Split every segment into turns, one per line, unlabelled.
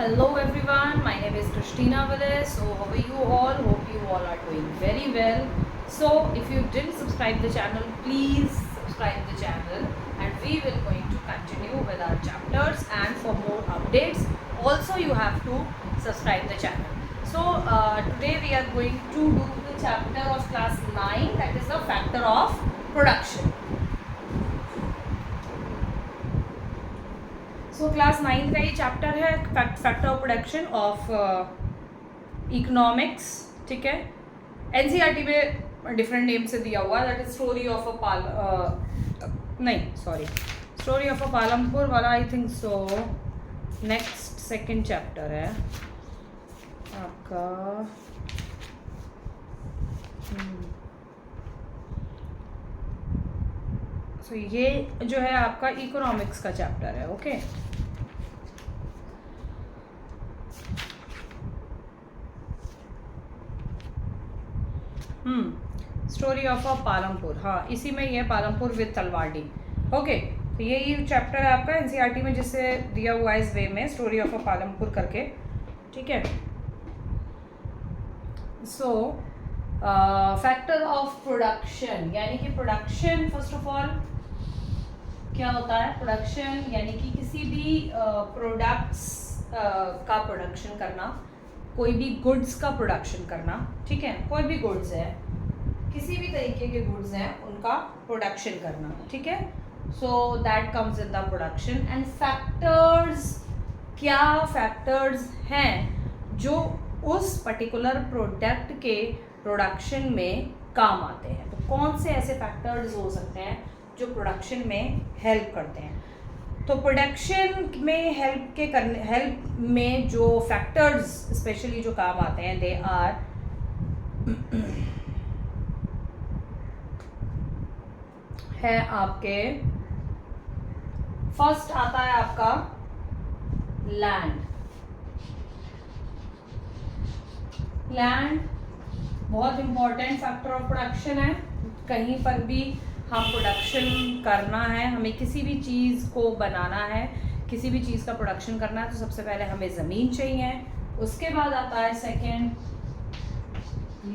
Hello everyone, my name is Christina Willis. So how are you all? Hope you all are doing very well. So if you didn't subscribe the channel, please subscribe the channel and we will going to continue with our chapters, and for more updates also you have to subscribe the channel. So today we are going to do the chapter of class 9, that is the factor of production. So class 9 का ये chapter है factor of production of economics. ठीक है, NCERT में different name से दिया हुआ, that is story of a Palampur वाला. I think so next second chapter है आपका. सो ये जो है आपका इकोनॉमिक्स का चैप्टर है. Okay story of a Palampur. हाँ, इसी में ये पालमपुर विद तलवाड़ी. ओके, तो यही चैप्टर है आपका एनसीईआरटी में जिससे दिया हुआ है इस वे में, स्टोरी ऑफ अ पालमपुर करके. ठीक है, सो फैक्टर ऑफ प्रोडक्शन यानी कि प्रोडक्शन, फर्स्ट ऑफ ऑल क्या होता है प्रोडक्शन, यानी कि किसी भी प्रोडक्ट्स का प्रोडक्शन करना, कोई भी गुड्स का प्रोडक्शन करना. ठीक है, कोई भी गुड्स है, किसी भी तरीके के गुड्स हैं उनका प्रोडक्शन करना. ठीक है, so that comes in the production. And factors, क्या फैक्टर्स हैं जो उस पर्टिकुलर प्रोडक्ट के प्रोडक्शन में काम आते हैं. तो कौन से ऐसे फैक्टर्स हो सकते हैं जो प्रोडक्शन में हेल्प करते हैं. तो प्रोडक्शन में हेल्प में जो फैक्टर्स स्पेशली जो काम आते हैं, दे आर है आपके, फर्स्ट आता है आपका लैंड. लैंड बहुत इंपॉर्टेंट फैक्टर ऑफ प्रोडक्शन है. कहीं पर भी हम प्रोडक्शन करना है, हमें किसी भी चीज़ को बनाना है, किसी भी चीज़ का प्रोडक्शन करना है, तो सबसे पहले हमें ज़मीन चाहिए. उसके बाद आता है सेकंड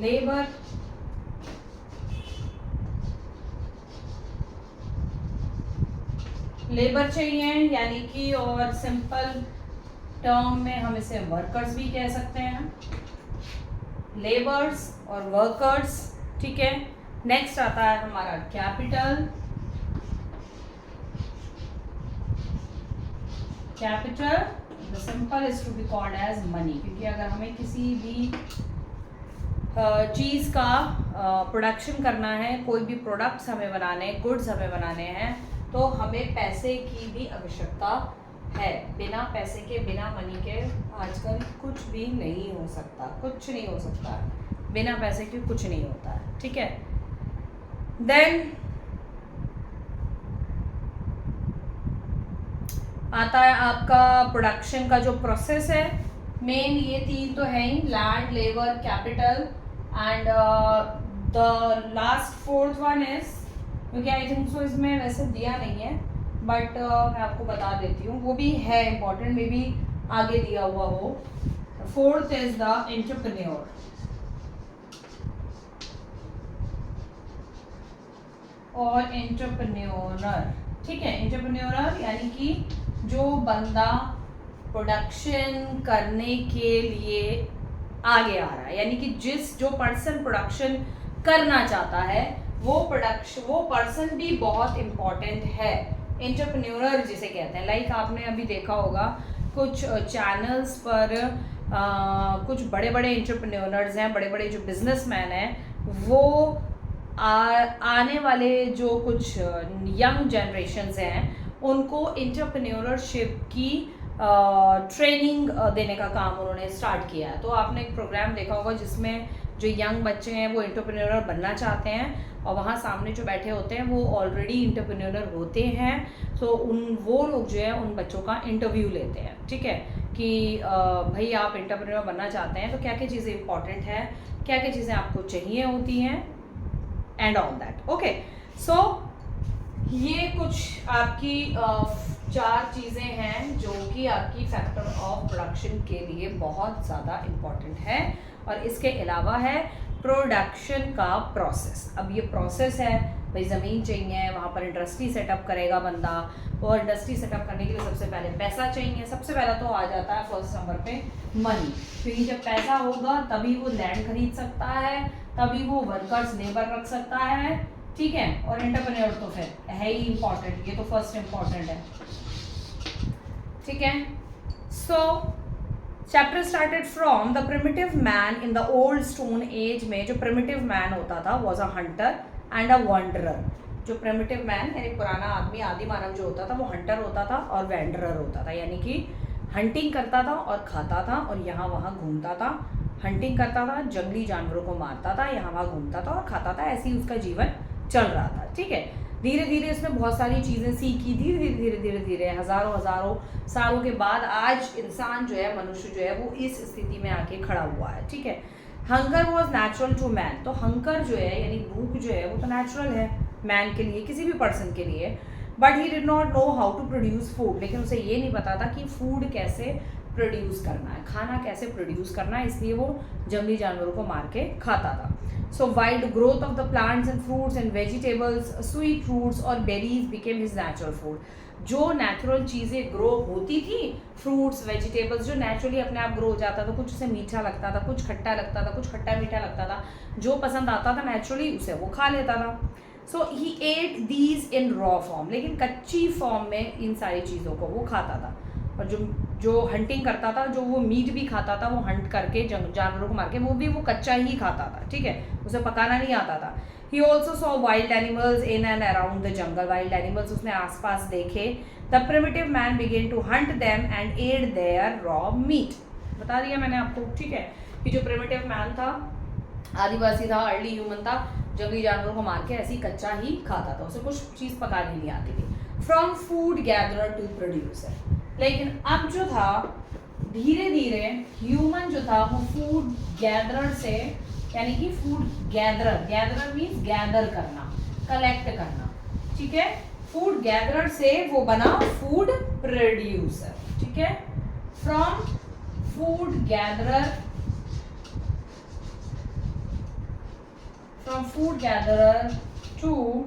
लेबर. लेबर चाहिए, यानी कि और सिंपल टर्म में हम इसे वर्कर्स भी कह सकते हैं, लेबर्स और वर्कर्स. ठीक है, नेक्स्ट आता है हमारा capital. Capital the simple is to be called as money, क्योंकि अगर हमें किसी भी चीज़ का प्रोडक्शन करना है, कोई भी प्रोडक्ट्स हमें बनाने, गुड्स हमें बनाने हैं, तो हमें पैसे की भी आवश्यकता है. बिना पैसे के, बिना मनी के आजकल कुछ भी नहीं हो सकता, कुछ नहीं हो सकता. बिना पैसे के कुछ नहीं होता है. ठीक है, देन आता है आपका प्रोडक्शन का जो प्रोसेस है. मेन ये तीन तो है ही, land, labour, capital, and the last fourth one is, क्योंकि आई थिंक सो इसमें वैसे दिया नहीं है, बट मैं आपको बता देती हूँ, वो भी है इम्पोर्टेंट, मे बी आगे दिया हुआ हो. Fourth is the entrepreneur. और एंटरप्रेन्योरर. ठीक है, एंटरप्रेन्योरर यानी कि जो बंदा प्रोडक्शन करने के लिए आगे आ रहा है, यानी कि जो पर्सन प्रोडक्शन करना चाहता है, वो पर्सन भी बहुत इम्पोर्टेंट है. एंटरप्रेन्योरर जिसे कहते हैं. लाइक आपने अभी देखा होगा कुछ चैनल्स पर कुछ बड़े बड़े एंटरप्रेन्योरर्स हैं, बड़े बड़े जो बिजनेसमैन हैं, वो आने वाले जो कुछ यंग जनरेशन्स हैं उनको एंटरप्रेन्योरशिप की ट्रेनिंग देने का काम उन्होंने स्टार्ट किया है. तो आपने एक प्रोग्राम देखा होगा जिसमें जो यंग बच्चे हैं वो एंटरप्रेन्योर बनना चाहते हैं, और वहाँ सामने जो बैठे होते हैं वो ऑलरेडी एंटरप्रेन्योर होते हैं. तो वो लोग जो है उन बच्चों का इंटरव्यू लेते हैं. ठीक है, कि भाई आप एंटरप्रेन्योर बनना चाहते हैं तो क्या क्या चीज़ें इंपॉर्टेंट हैं, क्या क्या चीज़ें आपको चाहिए होती हैं, एंड ऑल दैट. ओके, सो ये कुछ आपकी 4 चीज़ें हैं जो कि आपकी फैक्टर ऑफ प्रोडक्शन के लिए बहुत ज़्यादा इम्पॉर्टेंट है। और इसके अलावा है प्रोडक्शन का प्रोसेस। अब ये प्रोसेस है, भाई ज़मीन चाहिए, वहाँ पर इंडस्ट्री सेटअप करेगा बंदा, और इंडस्ट्री सेटअप करने के लिए सबसे पहले पैसा चाहिए। सबसे पहला तो आ जाता है फर्स्ट नंबर पे मनी, क्योंकि जब पैसा होगा तभी वो लैंड खरीद सकता है, तभी वो वर्कर्स लेबर रख सकता है, ठीक है। और एंटरप्रेन्योर तो फिर है ही इम्पॉर्टेंट, ये तो फर्स्ट इम्पॉर्टेंट है, ठीक है। सो chapter started from the primitive man in the old stone age में जो प्रिमिटिव मैन होता था was a Hunter and a wanderer. जो प्रिमिटिव मैन यानी पुराना आदमी, आदि मानव जो होता था वो हंटर होता था और वैंडरर होता था, यानी कि हंटिंग करता था और खाता था और यहाँ वहाँ घूमता था। हंटिंग करता था, जंगली जानवरों को मारता था, यहाँ वहाँ घूमता था और खाता था, ऐसे ही उसका जीवन चल रहा था, ठीक है। धीरे धीरे उसने बहुत सारी चीज़ें सीखी, धीरे धीरे धीरे धीरे धीरे हज़ारों सालों के बाद आज इंसान जो है, मनुष्य जो है, वो इस स्थिति में आके खड़ा हुआ है, ठीक है। Hunger was natural to man, तो हंकर जो है यानी भूख जो है वो तो नेचुरल है मैन के लिए, किसी भी पर्सन के लिए। But he did not know how to produce food, लेकिन उसे ये नहीं पता था कि फूड कैसे प्रोड्यूस करना है, खाना कैसे प्रोड्यूस करना है, इसलिए वो जंगली जानवरों को मार के खाता था। So wild growth of the plants and fruits and vegetables, sweet fruits और berries became his natural food. जो नेचुरल चीज़ें ग्रो होती थी, फ्रूट्स वेजिटेबल्स जो नेचुरली अपने आप ग्रो हो जाता था, कुछ उसे मीठा लगता था, कुछ खट्टा लगता था, कुछ खट्टा मीठा लगता था, जो पसंद आता था नेचुरली उसे वो खा लेता था। So he ate these in raw form, लेकिन कच्ची फॉर्म में इन सारी चीज़ों को वो खाता था। और जो हंटिंग करता था, जो वो मीट भी खाता था, वो हंट करके जानवरों को मार के, वो भी वो कच्चा ही खाता था, ठीक है, उसे पकाना नहीं आता था। He also saw wild animals in and around the jungle, wild animals उसने आसपास देखे। The primitive man began to hunt them and eat their raw meat. बता दिया मैंने आपको, ठीक है, कि जो प्रिमिटिव मैन था, आदिवासी था, अर्ली ह्यूमन था, जंगली जानवरों को मार के ऐसे ही कच्चा ही खाता था, उसे कुछ चीज़ पकानी नहीं आती थी। From food gatherer to producer, लेकिन अब जो था धीरे धीरे ह्यूमन जो था वो फूड गैदरर से, यानी कि फूड गैदरर मीन्स गैदर करना, कलेक्ट करना, ठीक है। फूड गैदरर से वो बना फूड प्रोड्यूसर, ठीक है। From food gatherer to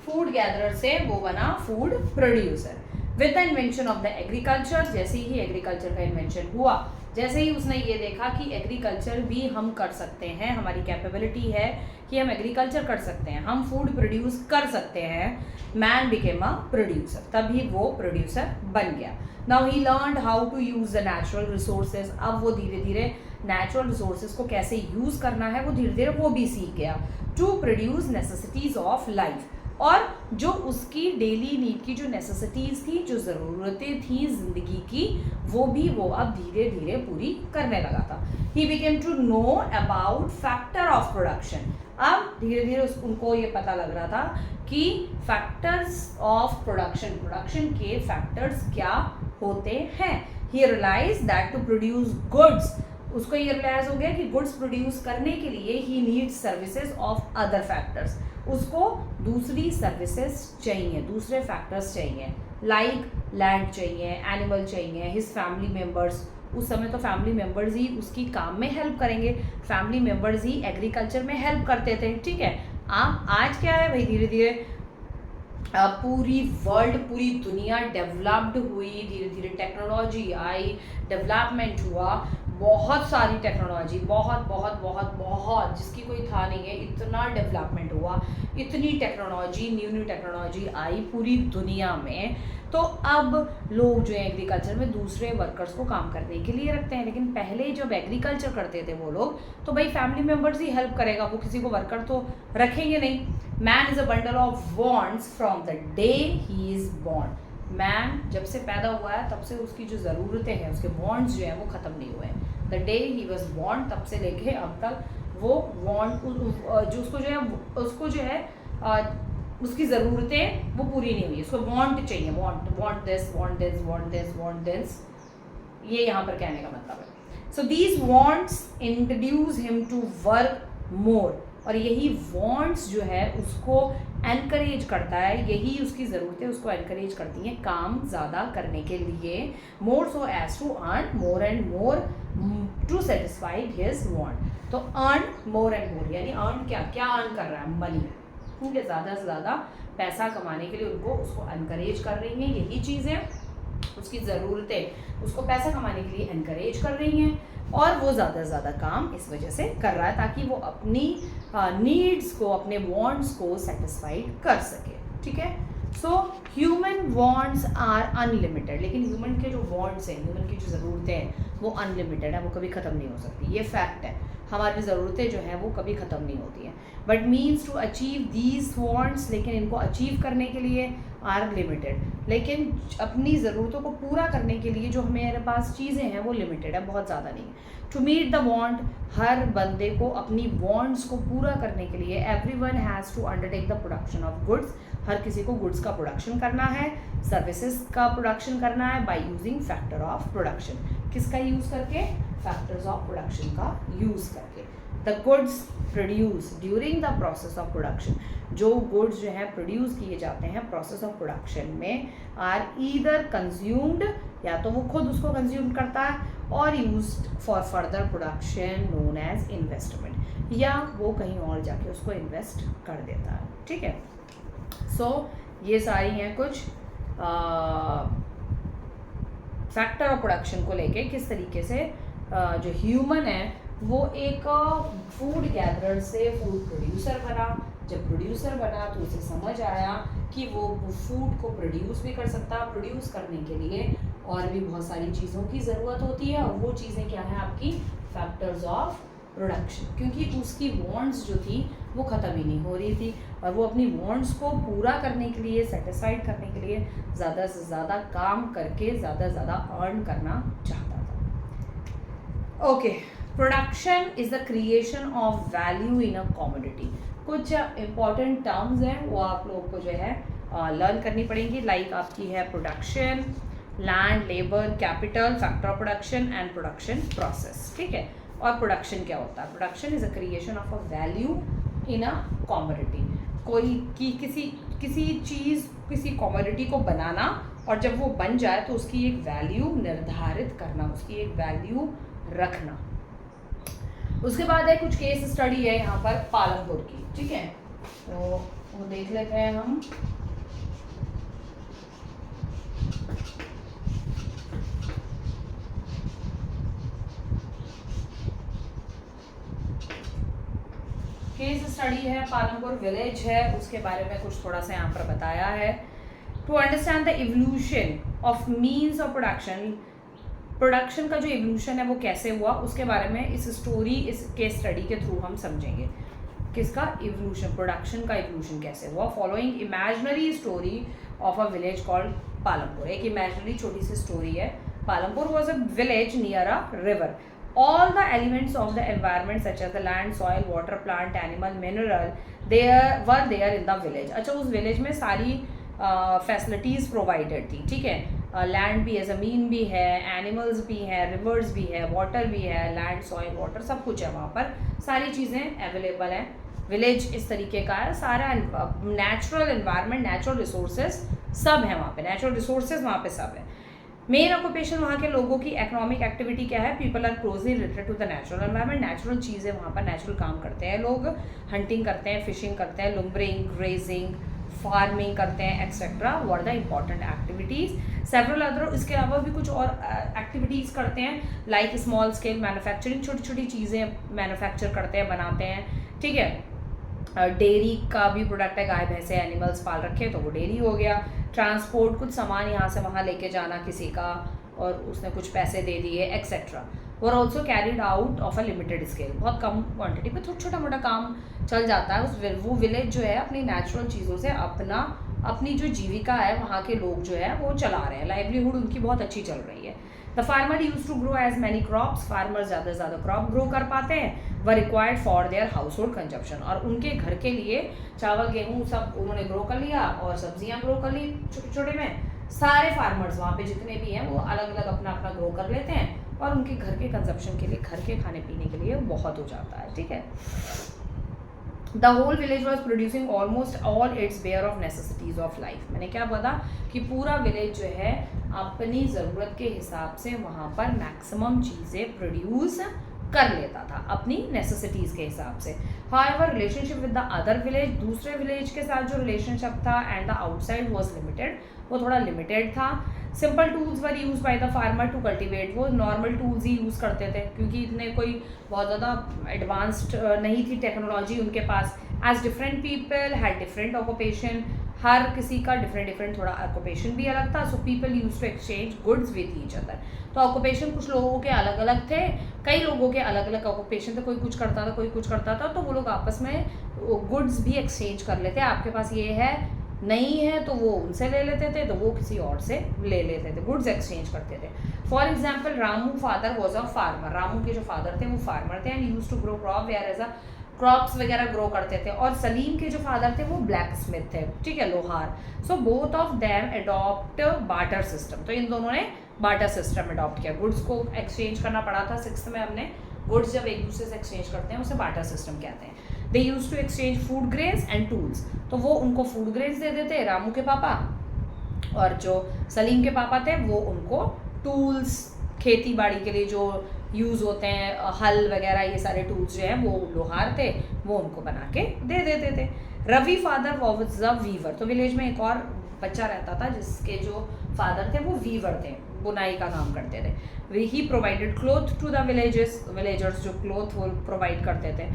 food gatherer से वो बना food producer. With the invention of the agriculture, जैसे ही एग्रीकल्चर का इन्वेंशन हुआ, जैसे ही उसने ये देखा कि एग्रीकल्चर भी हम कर सकते हैं, हमारी कैपेबिलिटी है कि हम एग्रीकल्चर कर सकते हैं, हम फूड प्रोड्यूस कर सकते हैं, मैन बिकेम अ प्रोड्यूसर, तभी वो प्रोड्यूसर बन गया। Now he learned how to use the natural resources, अब वो धीरे धीरे नेचुरल रिसोर्सेज को कैसे यूज करना है वो धीरे धीरे वो भी सीख गया। To produce necessities of life, और जो उसकी डेली नीड की जो नेसेसिटीज़ थी, जो ज़रूरतें थी ज़िंदगी की, वो भी वो अब धीरे धीरे पूरी करने लगा था। He became to know about factor of production, अब धीरे धीरे उनको ये पता लग रहा था कि फैक्टर्स ऑफ प्रोडक्शन के फैक्टर्स क्या होते हैं। He realize that to produce goods, उसको ये रियलाइज हो गया कि गुड्स प्रोड्यूस करने के लिए he needs services of other factors, उसको दूसरी सर्विसेज चाहिए, दूसरे फैक्टर्स चाहिए, लाइक लैंड चाहिए, एनिमल चाहिए, हिज फैमिली मेम्बर्स, उस समय तो फैमिली मेम्बर्स ही उसकी काम में हेल्प करेंगे, फैमिली मेम्बर्स ही एग्रीकल्चर में हेल्प करते थे, ठीक है। आज क्या है भाई, धीरे धीरे पूरी वर्ल्ड, पूरी दुनिया डेवलप्ड हुई, धीरे धीरे टेक्नोलॉजी आई, डेवलपमेंट हुआ, बहुत सारी टेक्नोलॉजी, बहुत जिसकी कोई था नहीं है, इतना डेवलपमेंट हुआ, इतनी टेक्नोलॉजी, न्यू टेक्नोलॉजी आई पूरी दुनिया में। तो अब लोग जो है एग्रीकल्चर में दूसरे वर्कर्स को काम करने के लिए रखते हैं, लेकिन पहले जब एग्रीकल्चर करते थे वो लोग, तो भाई फैमिली मेम्बर्स ही हेल्प करेगा, वो किसी को वर्कर तो रखेंगे नहीं। Man is a bundle of wants from the day he is born, man जब से पैदा हुआ है तब से उसकी जो ज़रूरतें हैं, उसके वॉन्ट्स जो हैं वो ख़त्म नहीं हुए हैं। The day he was born, तब से लेके अब तक वो वॉन्ट जो उसको जो है उसकी ज़रूरतें वो पूरी नहीं हुई, उसको वॉन्ट चाहिए, वॉन्ट दिस, ये यहाँ पर कहने का मतलब है। So these wants introduce him to work more, और यही वांट्स जो है उसको एनकरेज करता है, यही उसकी ज़रूरतें उसको एनकरेज करती हैं काम ज़्यादा करने के लिए, more so as to earn more and more to satisfy his want. तो अर्न मोर एंड मोर यानी अर्न क्या अर्न कर रहा है, मनी, ठीक है, ज़्यादा से ज़्यादा पैसा कमाने के लिए उनको उसको एनकरेज कर रही हैं, यही चीज़ें उसकी ज़रूरतें उसको पैसा कमाने के लिए एनकरेज कर रही हैं, और वो ज़्यादा से ज़्यादा काम इस वजह से कर रहा है ताकि वो अपनी नीड्स को, अपने वांट्स को सेटिस्फाइड कर सके, ठीक है। So human wants are unlimited, लेकिन ह्यूमन के जो वांट्स हैं, ह्यूमन की जो ज़रूरतें हैं वो अनलिमिटेड है, वो कभी ख़त्म नहीं हो सकती, ये फैक्ट है। हमारी ज़रूरतें जो हैं वो कभी ख़त्म नहीं होती हैं, but means to achieve these wants, लेकिन इनको अचीव करने के लिए आर लिमिटेड, लेकिन अपनी ज़रूरतों को पूरा करने के लिए जो हमारे पास चीज़ें हैं वो लिमिटेड है, बहुत ज़्यादा नहीं है। टू मीट द वांट, हर बंदे को अपनी वांट्स को पूरा करने के लिए everyone has to undertake the production of goods, हर किसी को गुड्स का प्रोडक्शन करना है, सर्विसेज का प्रोडक्शन करना है, by using factor of production, किसका यूज़ करके, फैक्टर्स ऑफ प्रोडक्शन का यूज़ करके। The goods produce during the process of production, जो गुड्स जो है प्रोड्यूस किए जाते हैं प्रोसेस ऑफ प्रोडक्शन में, आर ईदर कंज्यूम्ड, या तो वो खुद उसको कंज्यूम करता है, और used for further production known as investment, या वो कहीं और जाके उसको इन्वेस्ट कर देता है, ठीक है। सो ये सारी हैं कुछ फैक्टर ऑफ प्रोडक्शन को लेके, किस तरीके से जो ह्यूमन है वो एक फूड गैदरर से फूड प्रोड्यूसर बना, जब प्रोड्यूसर बना तो उसे समझ आया कि वो फूड को प्रोड्यूस भी कर सकता है, प्रोड्यूस करने के लिए और भी बहुत सारी चीज़ों की ज़रूरत होती है, और वो चीज़ें क्या हैं आपकी, फैक्टर्स ऑफ प्रोडक्शन, क्योंकि उसकी वांट्स जो थी वो ख़त्म ही नहीं हो रही थी, और वो अपनी वांट्स को पूरा करने के लिए, सेटिस्फाइड करने के लिए ज़्यादा से ज़्यादा काम करके ज़्यादा से ज़्यादा अर्न करना चाहता था। Okay, production is the creation of value in a commodity. कुछ इंपॉर्टेंट टर्म्स हैं वो आप लोगों को जो है लर्न करनी पड़ेंगी, लाइक आपकी है production, land, labour, capital, factor of production and production process, ठीक है। और प्रोडक्शन क्या होता है, production is a creation of a value in a commodity, कोई की किसी चीज़, किसी कमोडिटी को बनाना, और जब वो बन जाए तो उसकी एक वैल्यू निर्धारित करना, उसकी एक वैल्यू रखना। उसके बाद है कुछ केस स्टडी है यहाँ पर पालमपुर की, ठीक है, तो वो देख लेते हैं हम। केस स्टडी है पालमपुर विलेज है, उसके बारे में कुछ थोड़ा सा यहाँ पर बताया है। To understand the evolution of means of production, production का जो इवोल्यूशन है वो कैसे हुआ उसके बारे में इस स्टोरी, इस केस स्टडी के थ्रू हम समझेंगे। किसका इवोल्यूशन, प्रोडक्शन का इवोल्यूशन कैसे हुआ। Following imaginary story of a village called Palampur, एक इमेजिनरी छोटी सी स्टोरी है। Palampur was a village near a river. All the elements of the environment such as the land, soil, water, plant, animal, mineral, were there in the village. अच्छा, उस village में सारी facilities provided थी, ठीक है। Land भी है, ज़मीन भी है, एनिमल्स भी है, रिवर्स भी है, वाटर भी है, लैंड, सॉइल, वाटर सब कुछ है वहाँ पर, सारी चीज़ें अवेलेबल हैं। विलेज इस तरीके का है, सारा नेचुरल एनवायरनमेंट, नेचुरल रिसोर्सेज सब हैं वहाँ पे, नेचुरल रिसोर्सेज वहाँ पे सब है। मेन ऑक्यूपेशन वहाँ के लोगों की इकोनॉमिक एक्टिविटी क्या है, people are closely related to the natural environment, नेचुरल चीज़ें वहाँ पर नेचुरल काम करते हैं लोग, हंटिंग करते हैं, फिशिंग करते हैं, लुम्बरिंग, ग्रेजिंग, फार्मिंग करते हैं, etcetera were the important activities. Several other, इसके अलावा भी कुछ और एक्टिविटीज़ करते हैं, लाइक स्मॉल स्केल मैन्युफैक्चरिंग, छोटी छोटी चीज़ें मैन्युफैक्चर करते हैं, बनाते हैं, ठीक है। डेयरी का भी प्रोडक्ट है, गाय भैंसे एनिमल्स पाल रखे तो वो डेयरी हो गया। ट्रांसपोर्ट, कुछ सामान यहाँ से वहाँ लेके जाना किसी का और उसने कुछ पैसे दे दिए, etcetera. Were also carried out of a limited scale, बहुत कम क्वांटिटी पे छोटा मोटा काम चल जाता है। वो विलेज जो है अपनी नेचुरल चीज़ों से अपनी जो जीविका है वहाँ के लोग जो है वो चला रहे हैं, लाइवलीहुड उनकी बहुत अच्छी चल रही है। The farmer use to grow as many crops, farmer ज़्यादा से ज़्यादा क्रॉप ग्रो कर पाते हैं। Were required for their household consumption, और उनके घर के लिए चावल गेहूँ सब उन्होंने ग्रो कर लिया और सब्जियाँ ग्रो कर ली छोटे छोटे में। सारे फार्मर्स वहाँ पे जितने भी हैं वो अलग अलग अपना अपना ग्रो कर लेते हैं और उनके घर के कंजप्शन के लिए, घर के खाने पीने के लिए बहुत हो जाता है, ठीक है। The whole village was producing almost all its bare of necessities of life. मैंने क्या बोला कि पूरा विलेज जो है अपनी ज़रूरत के हिसाब से वहाँ पर मैक्सिमम चीज़ें प्रोड्यूस कर लेता था अपनी नेसेसिटीज़ के हिसाब से। However relationship with the other village, दूसरे विलेज के साथ जो रिलेशनशिप था and the outside was limited, वो थोड़ा लिमिटेड था। Simple tools were use by the farmer to cultivate, वो नॉर्मल टूल्स ही यूज़ करते थे क्योंकि इतने कोई बहुत ज़्यादा एडवांस्ड नहीं थी टेक्नोलॉजी उनके पास। As different people had different occupation, हर किसी का डिफरेंट थोड़ा ऑक्यूपेशन भी अलग था। So people use to exchange goods with each other. तो ऑक्यूपेशन कुछ लोगों के अलग अलग थे, कई लोगों के अलग अलग ऑक्यूपेशन थे, कोई कुछ करता था कोई कुछ करता था, तो वो लोग आपस में गुड्स भी एक्सचेंज कर लेते। आपके पास ये है नहीं है तो वो उनसे ले लेते थे, तो वो किसी और से ले लेते थे, गुड्स एक्सचेंज करते थे। For example Ramu father was a farmer, Ramu के जो फादर थे वो फार्मर थे and use to grow crop where as a crops वगैरह ग्रो करते थे। और सलीम के जो फादर थे वो ब्लैक स्मिथ थे, ठीक है, लोहार। So both of them adopt barter system, तो इन दोनों ने बार्टर सिस्टम अडॉप्ट किया। गुड्स को एक्सचेंज करना पड़ा था, 6th में हमने गुड्स जब एक दूसरे से एक्सचेंज करते हैं उसे बार्टर सिस्टम कहते हैं। They used to exchange food grains and tools, तो वो उनको फूड ग्रेन्स दे देते रामू के पापा, और जो सलीम के पापा थे वो उनको टूल्स, खेती बाड़ी के लिए जो यूज़ होते हैं हल वगैरह, ये सारे टूल्स जो हैं वो लोहार थे, वो उनको बना के दे देते थे। Ravi father was a weaver, तो विलेज में एक और बच्चा रहता था जिसके जो फादर थे वो वीवर थे, बुनाई का काम करते थे। He provided cloth to the villagers, जो क्लोथ वो प्रोवाइड करते थे।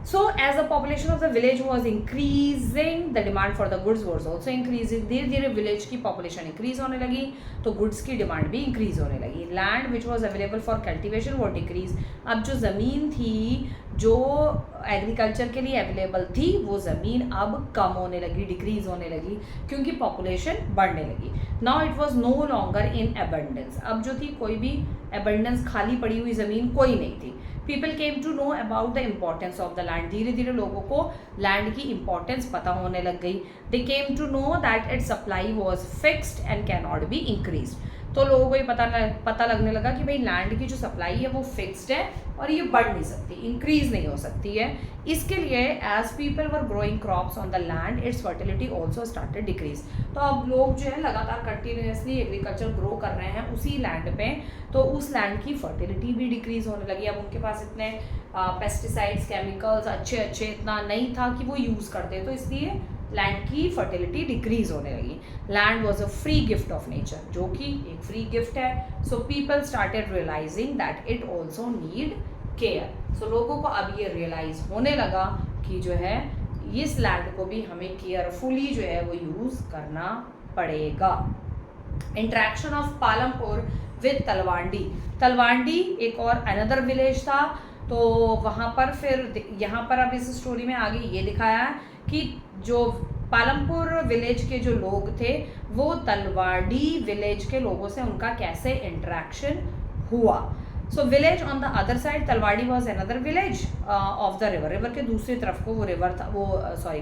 So as the population of the village was increasing, the demand for the goods was also increasing. धीरे धीरे विलेज की पॉपुलेशन इंक्रीज होने लगी तो गुड्स की डिमांड भी इंक्रीज होने लगी। Land which was available for cultivation वो डिक्रीज, अब जो ज़मीन थी जो एग्रीकल्चर के लिए अवेलेबल थी वो ज़मीन अब कम होने लगी, डिक्रीज होने लगी क्योंकि पॉपुलेशन बढ़ने लगी। Now it was no longer in abundance, अब जो थी कोई भी एबंडेंस खाली पड़ी हुई ज़मीन कोई नहीं थी। People came to know about the importance of the land, धीरे धीरे लोगों को लैंड की इम्पोर्टेंस पता होने लग गई। They came to know that its supply was fixed and can not be increase, तो लोगों को ये पता लगने लगा कि भाई लैंड की जो सप्लाई है वो फिक्स्ड है और ये बढ़ नहीं सकती, इंक्रीज नहीं हो सकती है। इसके लिए as people were growing crops on the land its fertility also started decrease, तो अब लोग जो है लगातार कंटिन्यूसली एग्रीकल्चर ग्रो कर रहे हैं उसी लैंड पे, तो उस लैंड की फर्टिलिटी भी डिक्रीज होने लगी। अब उनके पास इतने पेस्टिसाइड्स केमिकल्स अच्छे इतना नहीं था कि वो यूज़ करते, तो इसलिए लैंड की फर्टिलिटी डिक्रीज होने लगी। Land was a free gift of nature, जो कि एक फ्री गिफ्ट है। So people started realizing that it also need care, so लोगों को अब ये रियलाइज होने लगा कि जो है इस लैंड को भी हमें केयरफुली जो है वो यूज़ करना पड़ेगा। इंट्रैक्शन ऑफ पालमपुर विद तलवांडी, तलवांडी एक और अनदर विलेज था, तो वहाँ पर फिर यहाँ पर अब इस स्टोरी में आगे ये दिखाया है कि जो पालमपुर विलेज के जो लोग थे वो तलवाड़ी विलेज के लोगों से उनका कैसे इंटरेक्शन हुआ। So village on the other side, Talwari was another village of the river, river के दूसरी तरफ को वो रिवर था, वो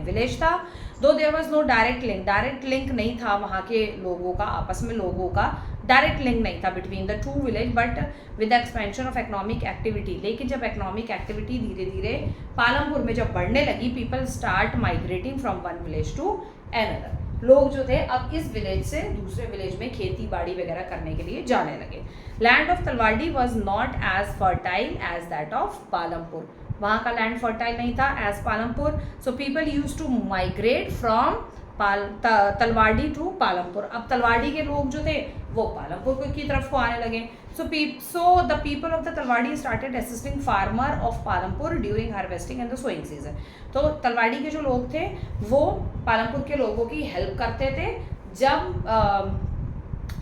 विलेज था। Though there was no direct link नहीं था वहाँ के लोगों का, आपस में लोगों का डायरेक्ट लिंक नहीं था between the two village, but with the expansion of economic activity, लेकिन जब इकोनॉमिक एक्टिविटी धीरे धीरे पालमपुर में जब बढ़ने लगी, people start migrating from one village to another, लोग जो थे अब इस विलेज से दूसरे विलेज में खेती बाड़ी वगैरह करने के लिए जाने लगे। Land of Talwari was not as fertile as that of Palampur, वहाँ का लैंड फर्टाइल नहीं था as Palampur. So people use to migrate from Talwari to Palampur, अब तलवाड़ी के लोग जो थे वो पालमपुर की तरफ को आने लगे। So the people of the Talwari started assisting farmer of Palampur during harvesting and the sowing season, तो तलवाड़ी के जो लोग थे वो पालमपुर के लोगों की हेल्प करते थे जब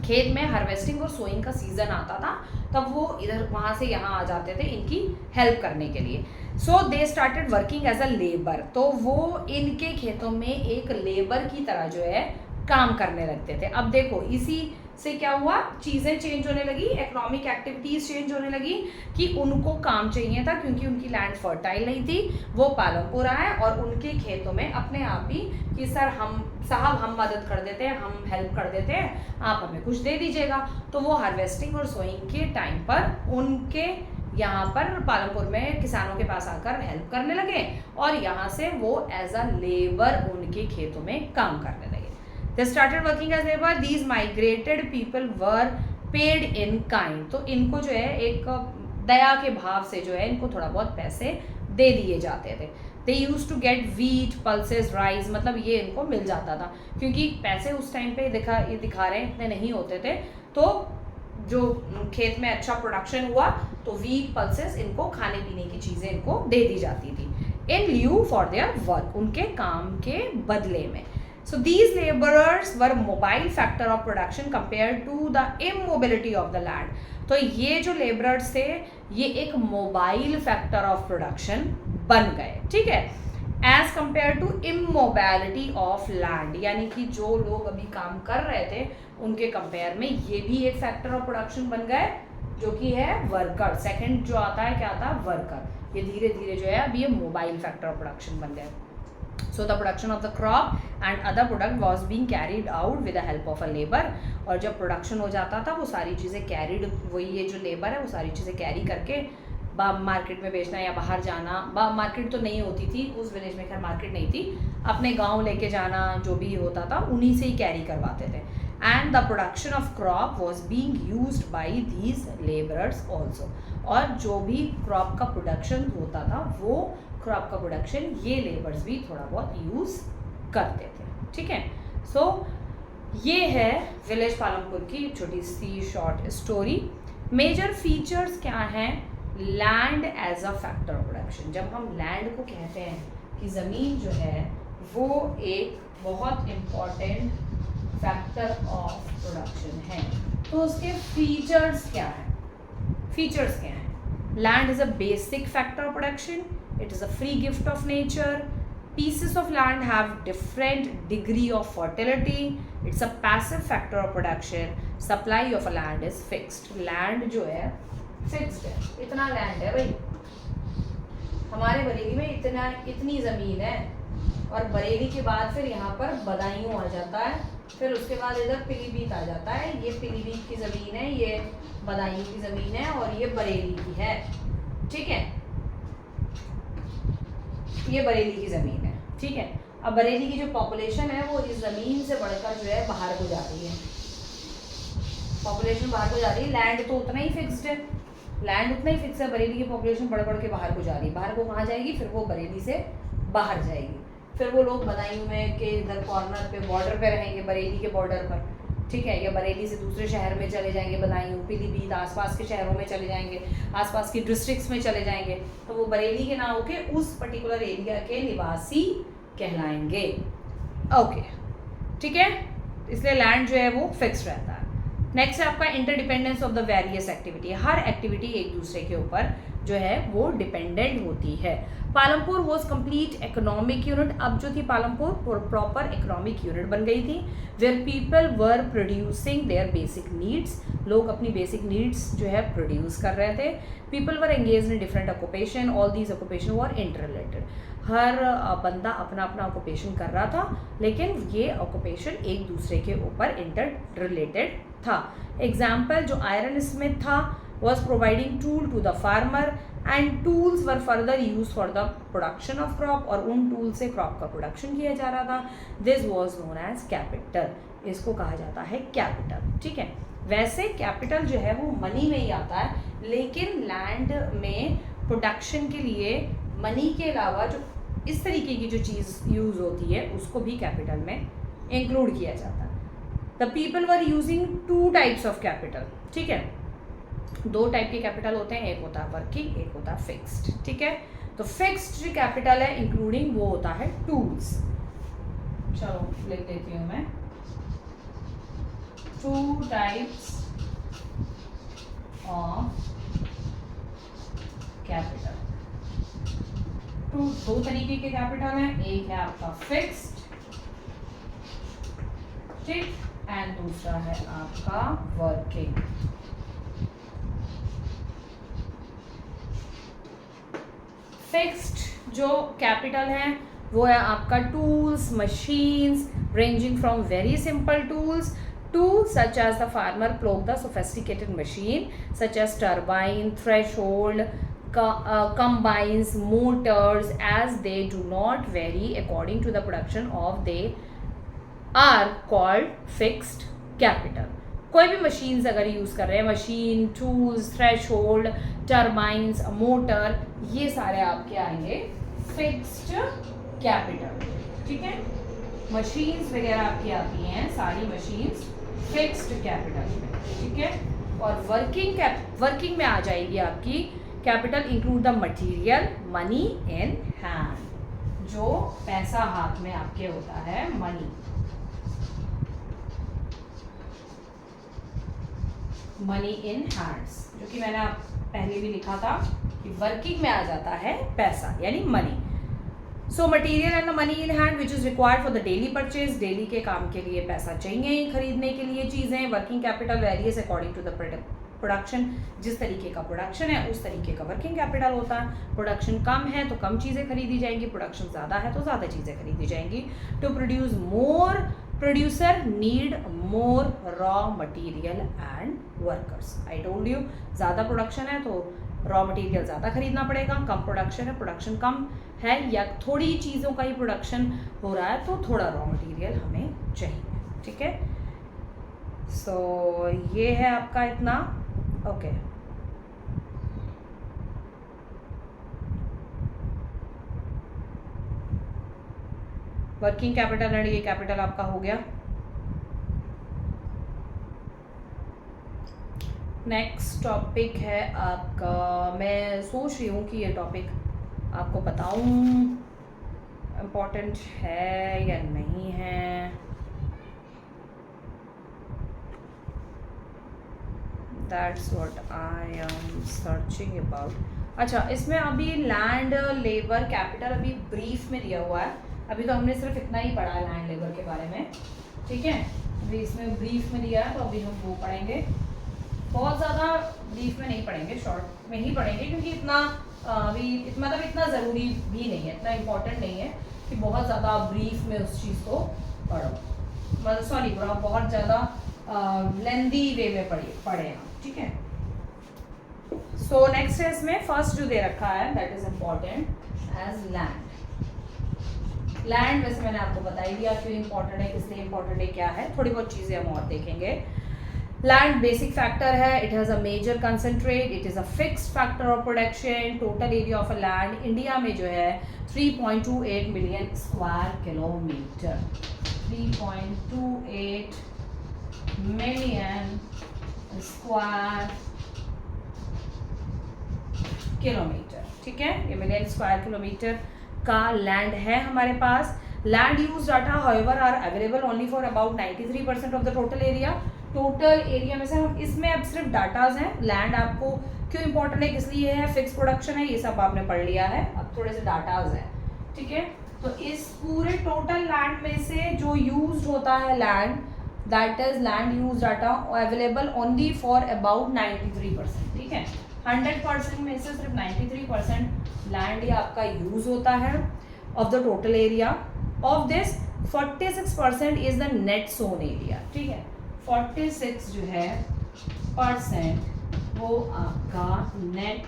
खेत में हार्वेस्टिंग और सोइंग का सीजन आता था, तब वो इधर वहाँ से यहाँ आ जाते थे इनकी हेल्प करने के लिए। So they started working as a labour, तो वो इनके खेतों में एक लेबर की तरह जो है काम करने लगते थे। अब देखो इसी से क्या हुआ, चीज़ें चेंज होने लगी, इकोनॉमिक एक्टिविटीज़ चेंज होने लगी कि उनको काम चाहिए था क्योंकि उनकी लैंड फर्टाइल नहीं थी। वो पालमपुर आए और उनके खेतों में अपने आप ही कि सर हम मदद कर देते हैं, हम हेल्प कर देते हैं, आप हमें कुछ दे दीजिएगा। तो वो हार्वेस्टिंग और सोइंग के टाइम पर उनके यहाँ पर पालमपुर में किसानों के पास आकर हेल्प करने लगे और यहाँ से वो एज अ लेबर उनके खेतों में काम करने लगे। They started working as labor. These migrated people were paid in kind. तो इनको जो है एक दया के भाव से जो है इनको थोड़ा बहुत पैसे दे दिए जाते थे। They used to get wheat, pulses, rice, मतलब ये इनको मिल जाता था क्योंकि पैसे उस टाइम पे दिखा रहे हैं इतने नहीं होते थे। तो जो खेत में अच्छा प्रोडक्शन हुआ तो व्हीट, पल्सेस, इनको खाने पीने की चीज़ें इनको दे दी जाती थी इन ल्यू फॉर देयर वर्क, उनके काम के बदले में। So these laborers were mobile factor of production compared to the immobility of the land. तो ये जो laborers थे ये एक मोबाइल फैक्टर ऑफ प्रोडक्शन बन गए, ठीक है, as compare to immobility of land, यानी कि जो लोग अभी काम कर रहे थे उनके कंपेयर में ये भी एक फैक्टर ऑफ प्रोडक्शन बन गए जो कि है वर्कर। सेकंड जो आता है क्या आता है, वर्कर। ये धीरे धीरे जो है अभी ये मोबाइल फैक्टर ऑफ प्रोडक्शन बन गए। So the production of the crop and other product was being carried out with the help of a labor. और जब प्रोडक्शन हो जाता था वो सारी चीज़ें कैरीड, वही ये जो लेबर है वो सारी चीज़ें कैरी करके मार्केट में बेचना या बाहर जाना, मार्केट तो नहीं होती थी उस विलेज में, खैर मार्केट नहीं थी, अपने गांव लेके जाना जो भी होता था उन्हीं से ही कैरी करवाते थे। And the production of crop was being use by these labourers also, और जो भी क्रॉप का प्रोडक्शन होता था वो क्रॉप का प्रोडक्शन ये लेबर्स भी थोड़ा बहुत यूज़ करते थे, ठीक है। सो ये है विलेज पालमपुर की छोटी सी शॉर्ट स्टोरी। मेजर फीचर्स क्या हैं land as a factor of production. जब हम लैंड को कहते हैं कि ज़मीन जो है वो एक बहुत इम्पॉर्टेंट फैक्टर ऑफ प्रोडक्शन है, तो उसके फीचर्स क्या हैं? फीचर्स क्या हैं? Land is a basic factor of production, it is a free gift of nature, pieces of land have different degree of fertility, it's a passive factor of production, supply of a land is fixed। land जो है fixed है, इतना land है भाई, हमारे बरेली में इतनी ज़मीन है, और बरेली के बाद फिर यहाँ पर बदायूं आ जाता है, फिर उसके बाद इधर पीलीभीत आ जाता है, ये पीलीभीत की ज़मीन है, ये बदायूं की ज़मीन है और ये बरेली की है, ठीक है, ये बरेली की ज़मीन है, ठीक है। अब बरेली की जो पॉपुलेशन है वो इस ज़मीन से बढ़कर जो है बाहर को जा रही है, पॉपुलेशन बाहर को जा रही है, लैंड तो उतना ही फिक्स्ड है, लैंड उतना ही फिक्स है, बरेली की पॉपुलेशन बढ़ बढ़ के बाहर को जा रही है, बाहर को कहाँ जाएगी, फिर वो बरेली से बाहर जाएगी, फिर वो लोग बदायूं में के इधर कॉर्नर पे बॉर्डर पे रहेंगे, बरेली के बॉर्डर पर, ठीक है, या बरेली से दूसरे शहर में चले जाएंगे, बदायूं, पीलीभीत, आसपास के शहरों में चले जाएंगे, आसपास की डिस्ट्रिक्ट्स में चले जाएंगे, तो वो बरेली के ना होके उस पर्टिकुलर एरिया के निवासी कहलाएंगे, ओके, ठीक है। इसलिए लैंड जो है वो फिक्स्ड रहता है। नेक्स्ट है आपका interdependence of the various activity. Her activity एक दूसरे के ऊपर जो है वो डिपेंडेंट होती है। Palampur was complete economic unit, अब जो थी पालमपुर प्रॉपर इकोनॉमिक यूनिट बन गई थी, where people were producing their basic needs, लोग अपनी बेसिक नीड्स जो है प्रोड्यूस कर रहे थे। People were engage in different occupation, all these occupation were interrelated, हर बंदा अपना अपना ऑक्यूपेशन कर रहा था, लेकिन ये ऑक्यूपेशन एक दूसरे के ऊपर इंटर रिलेटेड था। एग्जाम्पल जो आयरन स्मिथ था was providing tool to the farmer and tools were further used for the production of crop, और उन टूल से क्रॉप का प्रोडक्शन किया जा रहा था। This was known as capital, इसको कहा जाता है कैपिटल, ठीक है। वैसे कैपिटल जो है वो मनी में ही आता है, लेकिन लैंड में प्रोडक्शन के लिए मनी के अलावा जो इस तरीके की जो चीज़ यूज़ होती है उसको भी कैपिटल में इंक्लूड किया जाता है। The people were using two types of capital, ठीक है, दो टाइप के कैपिटल होते हैं, एक होता है वर्किंग, एक होता है फिक्स्ड, ठीक है। तो फिक्स्ड जो कैपिटल है इंक्लूडिंग वो होता है टूल्स। चलो लिख देती हूँ मैं, टू टाइप्स ऑफ कैपिटल, दो तरीके के कैपिटल हैं, एक है आपका फिक्स्ड, ठीक, एंड दूसरा है आपका वर्किंग। फिक्स्ड जो कैपिटल है वो है आपका tools, machines, ranging from very simple tools to such as the farmer plow the sophisticated machine such as turbine, threshold, combines, motors, as they do not vary according to the production of they are called fixed capital। कोई भी machines अगर use कर रहे हैं, machine, tools, threshold, turbines, motor, ये सारे आपके आएंगे फिक्स्ड कैपिटल। ठीक है, मशीन्स वगैरह आपकी आती हैं सारी मशीन्स फिक्स्ड कैपिटल में। ठीक है, और वर्किंग में आ जाएगी आपकी capital include the material, money in hand, जो पैसा हाथ में आपके होता है, मनी इन हैंड्स, जो कि मैंने पहले भी लिखा था कि वर्किंग में आ जाता है पैसा यानी money. So material and the money in hand which is required for the daily purchase, daily के काम के लिए पैसा चाहिए ही खरीदने के लिए चीज़ें। Working capital varies according to the production, जिस तरीके का प्रोडक्शन है उस तरीके का वर्किंग कैपिटल होता है। प्रोडक्शन कम है तो कम चीज़ें खरीदी जाएंगी, प्रोडक्शन ज़्यादा है तो ज़्यादा चीज़ें खरीदी जाएंगी। To produce more, producer need more raw material and workers. I told you, ज़्यादा प्रोडक्शन है तो रॉ मटेरियल ज़्यादा खरीदना पड़ेगा, कम प्रोडक्शन है, प्रोडक्शन कम है या थोड़ी चीज़ों का ही प्रोडक्शन हो रहा है तो थोड़ा रॉ मटेरियल हमें चाहिए। ठीक है, सो ये है आपका इतना। ओके, वर्किंग कैपिटल एंड ये कैपिटल आपका हो गया। नेक्स्ट टॉपिक है आपका, मैं सोच रही हूँ कि ये टॉपिक आपको बताऊँ इम्पोर्टेंट है या नहीं है। That's what I am searching about. अच्छा, इसमें अभी लैंड लेबर कैपिटल अभी ब्रीफ में दिया हुआ है, अभी तो हमने सिर्फ इतना ही पढ़ा है लैंड लेबर के बारे में। ठीक है, अभी इसमें ब्रीफ में दिया है तो अभी हम वो पढ़ेंगे, बहुत ज़्यादा ब्रीफ में नहीं पढ़ेंगे, शॉर्ट में ही पढ़ेंगे, क्योंकि इतना अभी मतलब इतना ज़रूरी भी नहीं है, इतना इम्पोर्टेंट नहीं है कि बहुत ज़्यादा ब्रीफ में उस चीज़ को पढ़ो, मतलब सॉरी बहुत ज़्यादा लेंदी वे में पढ़े हम। ठीक है, सो नेक्स्ट है इसमें फर्स्ट जो दे रखा है that is important as land. Land वैसे मैंने आपको बता ही दिया क्यों इम्पोर्टेंट है, किस लिए इम्पोर्टेंट है, क्या है, थोड़ी बहुत चीज़ें हम और देखेंगे। लैंड बेसिक फैक्टर है, it has a major concentrate, it is a fixed factor of production. Total area of a land India में जो है 3.28 million square kilometre, 3.28 million square kilometre. ठीक है, ये मिलियन स्क्वायर किलोमीटर का लैंड है हमारे पास। Land use data however are available only for about 93% of the total area. Total area में से हम इसमें अब सिर्फ डाटाज हैं। लैंड आपको क्यों इंपॉर्टेंट है, किस लिए है, फिक्स प्रोडक्शन है, ये सब आपने पढ़ लिया है, अब थोड़े से डाटाज हैं। ठीक है, तो इस पूरे टोटल लैंड में से जो यूज होता है land, that is land use data available only for about 93%। ठीक है, 100% में से सिर्फ 93% लैंड ही आपका यूज होता है of the total area. Of this 46% is the net sown area. ठीक है, 46 जो है % वो आपका नेट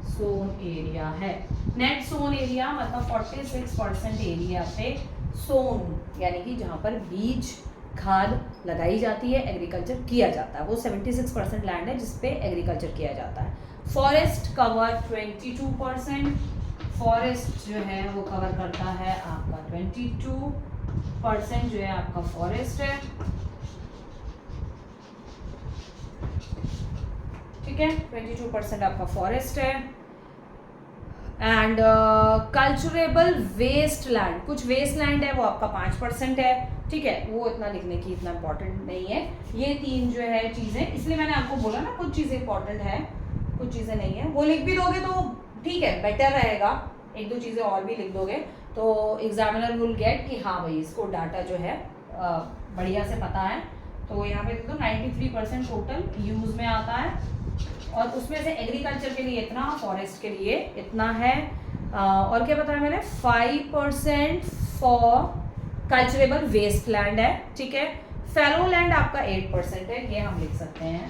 सोन एरिया है। नेट सोन एरिया मतलब 46% एरिया पे सोन यानी कि जहाँ पर बीज खाद लगाई जाती है, एग्रीकल्चर किया जाता है, वो 76% लैंड है जिसपे एग्रीकल्चर किया जाता है। फॉरेस्ट कवर 22%, फॉरेस्ट जो है वो कवर करता है आपका 22% जो है आपका फॉरेस्ट है। ठीक है, 22% आपका फॉरेस्ट है। एंड कल्चरेबल वेस्ट लैंड, कुछ वेस्ट लैंड है वो आपका 5% है। ठीक है, वो इतना लिखने की इतना इंपॉर्टेंट नहीं है। ये तीन जो है चीज़ें, इसलिए मैंने आपको बोला ना कुछ चीज़ें इंपॉर्टेंट है कुछ चीज़ें नहीं है। वो लिख भी दोगे तो ठीक है, बेटर रहेगा, एक दो चीज़ें और भी लिख दोगे तो एग्जामिनर विल गेट कि हाँ भाई इसको डाटा जो है बढ़िया से पता है। तो यहाँ पे देखो 93% टोटल यूज में आता है, और उसमें से एग्रीकल्चर के लिए इतना, फॉरेस्ट के लिए इतना है, और क्या बताया मैंने, 5% फॉर कल्चरेबल वेस्ट लैंड है, ठीक है। फैलो लैंड आपका 8% है, ये हम लिख सकते हैं,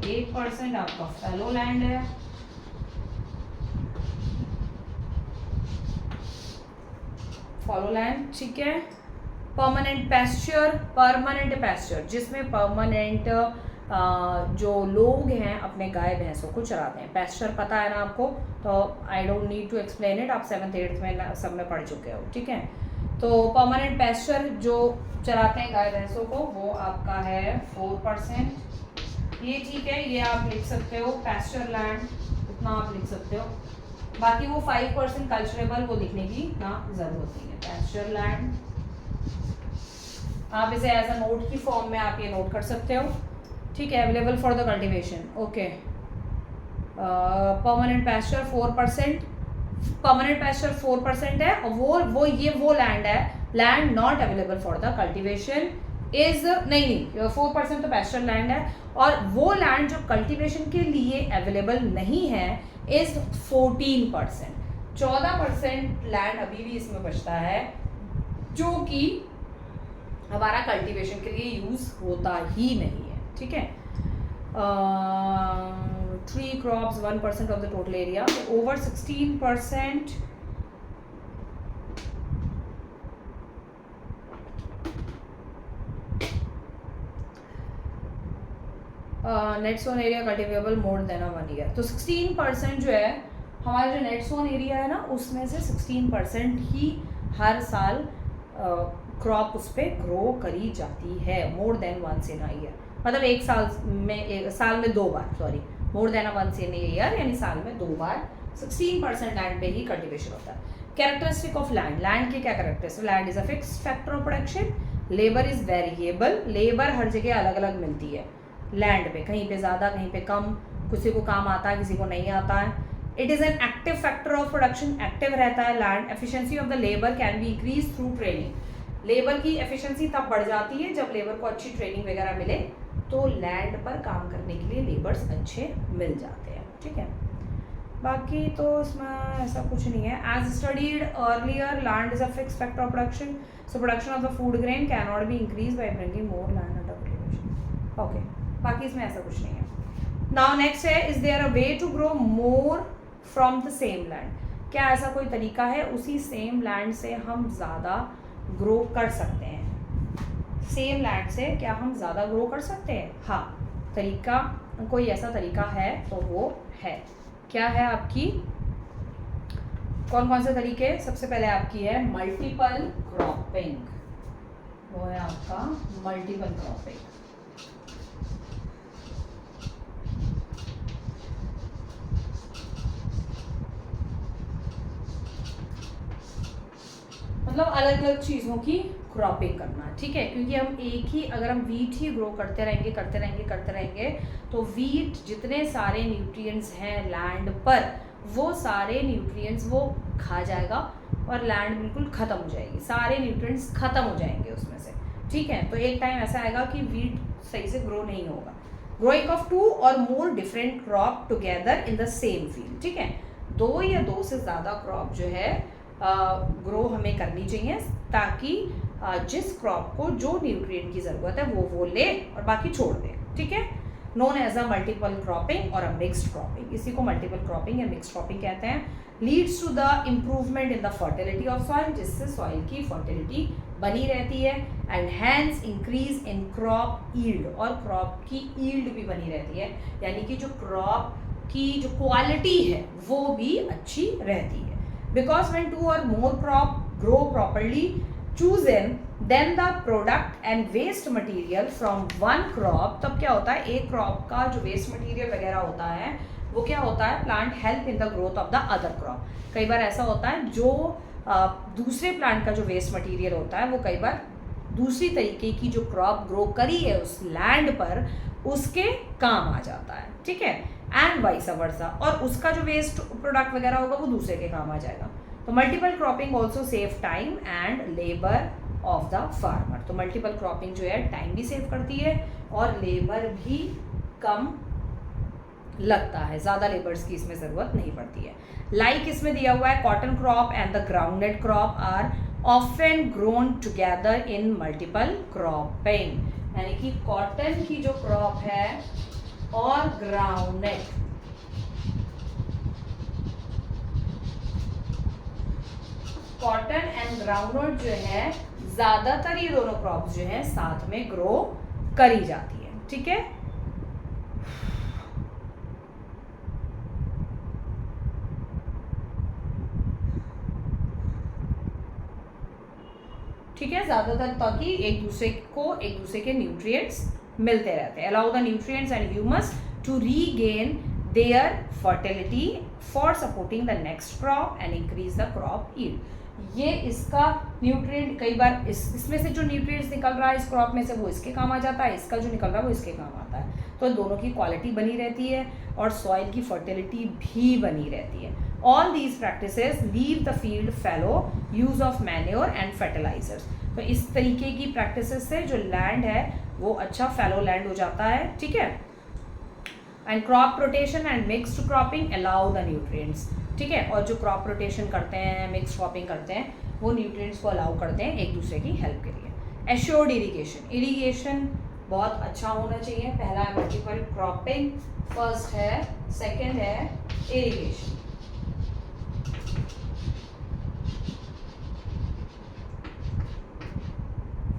8% आपका फैलो लैंड है। फॉलो लैंड, ठीक है। परमानेंट पैस्चर जिसमें परमानेंट जो लोग हैं अपने गाय भैंसों को चराते हैं। पैस्चर पता है ना आपको, तो I don't need to explain it, आप 7th 8th में सब में पढ़ चुके हो, ठीक है। तो परमानेंट पैस्चर जो चराते हैं गाय भैंसों को, वो आपका है 4%, ये ठीक है, ये आप लिख सकते हो। पैस्चर लैंड उतना आप लिख सकते हो, बाकी वो 5% कल्चरेबल, वो लिखने की ना जरूरत नहीं है। पैस्चर लैंड आप इसे एज अ नोट की फॉर्म में आप ये नोट कर सकते हो, ठीक है। Available for the cultivation, okay. Permanent pasture 4%, permanent pasture 4% है, और वो लैंड है, land not available for the cultivation is नहीं 4% तो पैस्चर लैंड है, और वो लैंड जो कल्टीवेशन के लिए अवेलेबल नहीं है इज 14%। 14% लैंड अभी भी इसमें बचता है जो कि हमारा कल्टीवेशन के लिए यूज होता ही नहीं है, ठीक है। Tree crops 1% of the total area, over 16%। Net sown area cultivable more than 1 year, तो 16% जो है हमारा जो नेट सोन एरिया है ना, उसमें से 16% ही हर साल क्रॉप उस पर ग्रो करी जाती है, more than once in a year, मतलब एक साल में 2 बार, sorry, more than once in year यानी साल में 2 बार 16% लैंड पे ही कल्टीवेशन होता है। कैरेक्टरिस्टिक ऑफ लैंड, लैंड के क्या characteristic, land is a fixed factor of production, labour is variable, labour हर जगह अलग अलग मिलती है लैंड पे, कहीं पे ज़्यादा कहीं पे कम, किसी को काम आता है किसी को नहीं आता है। It is an active factor of production, active रहता है land. Efficiency of the labour can be increase through training, labour की एफिशिएंसी तब बढ़ जाती है जब लेबर को अच्छी ट्रेनिंग वगैरह मिले, तो लैंड पर काम करने के लिए लेबर्स अच्छे मिल जाते हैं, ठीक है। बाकी तो इसमें ऐसा कुछ नहीं है। As studied earlier, land is a fixed factor of production, so production of the food grain can not be increase by bringing more land under cultivation, okay. बाकी इसमें ऐसा कुछ नहीं है। नाउ नेक्स्ट है, is there a way to grow more from the same land, क्या ऐसा कोई तरीका है उसी सेम लैंड से हम ज़्यादा ग्रो कर सकते हैं? सेम लैंड से क्या हम ज़्यादा ग्रो कर सकते हैं? हाँ, तरीका, कोई ऐसा तरीका है तो वो है, क्या है आपकी, कौन कौन से तरीके? सबसे पहले आपकी है मल्टीपल क्रॉपिंग, वो है आपका मल्टीपल क्रॉपिंग। मतलब अलग अलग चीज़ों की क्रॉपिंग करना, ठीक है, क्योंकि हम एक ही, अगर हम वीट ही ग्रो करते रहेंगे तो वीट जितने सारे न्यूट्रिएंट्स हैं लैंड पर, वो सारे न्यूट्रिएंट्स वो खा जाएगा और लैंड बिल्कुल ख़त्म हो जाएगी, सारे न्यूट्रिएंट्स ख़त्म हो जाएंगे उसमें से, ठीक है। तो एक टाइम ऐसा आएगा कि वीट सही से ग्रो नहीं होगा। ग्रोइंग ऑफ 2 और more different crop together in the same field, ठीक है, 2 या 2 से ज़्यादा क्रॉप जो है ग्रो हमें करनी चाहिए, ताकि जिस क्रॉप को जो न्यूट्रिएंट की ज़रूरत है वो ले और बाकी छोड़ दे, ठीक है। Known as a multiple cropping और अ मिक्स्ड क्रॉपिंग, इसी को मल्टीपल क्रॉपिंग या मिक्स्ड क्रॉपिंग कहते हैं। Leads to the improvement in the fertility of soil, जिससे सॉइल की फर्टिलिटी बनी रहती है, and hence increase in crop yield, और क्रॉप की ईल्ड भी बनी रहती है, यानी कि जो क्रॉप की जो क्वालिटी है वो भी अच्छी रहती है। Because when 2 or more crop grow properly chosen, then the product and waste material from one crop, तब क्या होता है, एक क्रॉप का जो वेस्ट मटेरियल वगैरह होता है वो क्या होता है, plant help in the growth of the other crop. कई बार ऐसा होता है जो दूसरे प्लांट का जो वेस्ट मटेरियल होता है वो कई बार दूसरी तरीके की जो क्रॉप ग्रो करी है उस लैंड पर उसके काम आ जाता है, ठीक है, एंड वाइस वर्सा, और उसका जो वेस्ट प्रोडक्ट वगैरह होगा वो दूसरे के काम आ जाएगा। तो multiple cropping also save time and labour of the farmer. तो मल्टीपल क्रॉपिंग जो है टाइम भी सेव करती है और लेबर भी कम लगता है, ज़्यादा लेबर्स की इसमें ज़रूरत नहीं पड़ती है। लाइक इसमें दिया हुआ है cotton crop and the groundnut crop are often grown together in multiple cropping, यानी कि कॉटन की जो क्रॉप है और ग्राउंडनट, कॉटन एंड ग्राउंडनट जो है ज़्यादातर ये दोनों क्रॉप्स जो है साथ में ग्रो करी जाती है। ठीक है, ठीक है, ज़्यादातर, ताकि एक दूसरे के न्यूट्रिएंट्स मिलते रहते हैं। Allow the nutrients and humus to regain their fertility for supporting the next crop and increase the crop yield. ये इसका न्यूट्रिएंट, कई बार इसमें से जो न्यूट्रिएंट्स निकल रहा है इस क्रॉप में से वो इसके काम आ जाता है, इसका जो निकल रहा है वो इसके काम आता है, तो दोनों की क्वालिटी बनी रहती है और सॉइल की फर्टिलिटी भी बनी रहती है। All these practices leave the field fallow, use of manure and fertilisers. तो इस तरीके की प्रैक्टिसेस से जो लैंड है वो अच्छा फैलो लैंड हो जाता है। ठीक है, and crop rotation and mixed cropping allow the nutrients. ठीक है, और जो क्रॉप रोटेशन करते हैं, मिक्स क्रॉपिंग करते हैं, वो न्यूट्रिएंट्स को अलाउ करते हैं एक दूसरे की हेल्प के लिए। एश्योर्ड इरिगेशन, इरिगेशन बहुत अच्छा होना चाहिए। पहला है मल्टीपल क्रॉपिंग, फर्स्ट है, सेकंड है इरिगेशन।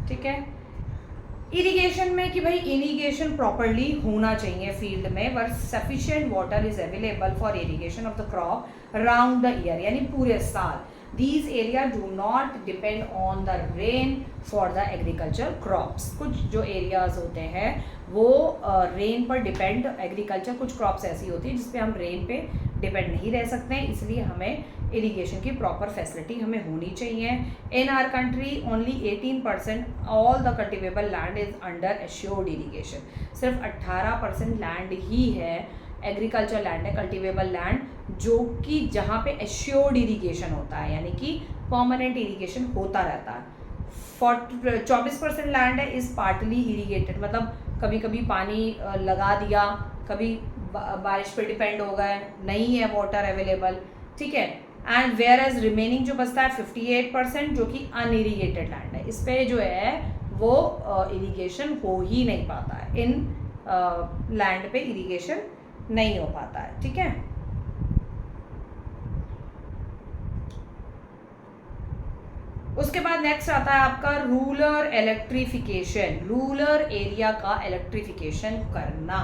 ठीक है, इरिगेशन में कि भाई इरिगेशन प्रॉपरली होना चाहिए फील्ड में, where sufficient water is available for irrigation of the crop around the year, यानी पूरे साल। These area do not depend on the rain for the agriculture crops। कुछ जो एरियाज होते हैं वो रेन पर डिपेंड, एग्रीकल्चर कुछ क्रॉप्स ऐसी होती है जिसपे हम रेन पे डिपेंड नहीं रह सकते हैं, इसलिए हमें इरिगेशन की प्रॉपर फैसिलिटी हमें होनी चाहिए। In our country only 18% all the cultivable land is under assured irrigation. सिर्फ 18% लैंड ही है, एग्रीकल्चर लैंड है, कल्टिवेबल लैंड, जो कि जहाँ पे एश्योर्ड इरिगेशन होता है, यानी कि परमानेंट इरिगेशन होता रहता है। 24% लैंड है इज पार्टली इरिगेटेड, मतलब कभी कभी पानी लगा दिया, कभी बारिश पे डिपेंड हो गए, नहीं है वाटर अवेलेबल। ठीक है, एंड वेयर एज रिमेनिंग जो बचता है 58% जो कि अनइरिगेटेड लैंड है, इस पे जो है वो इरिगेशन हो ही नहीं पाता है, इन लैंड पे इरिगेशन नहीं हो पाता है। ठीक है, उसके बाद नेक्स्ट आता है आपका रूरल इलेक्ट्रिफिकेशन, रूरल एरिया का इलेक्ट्रिफिकेशन करना।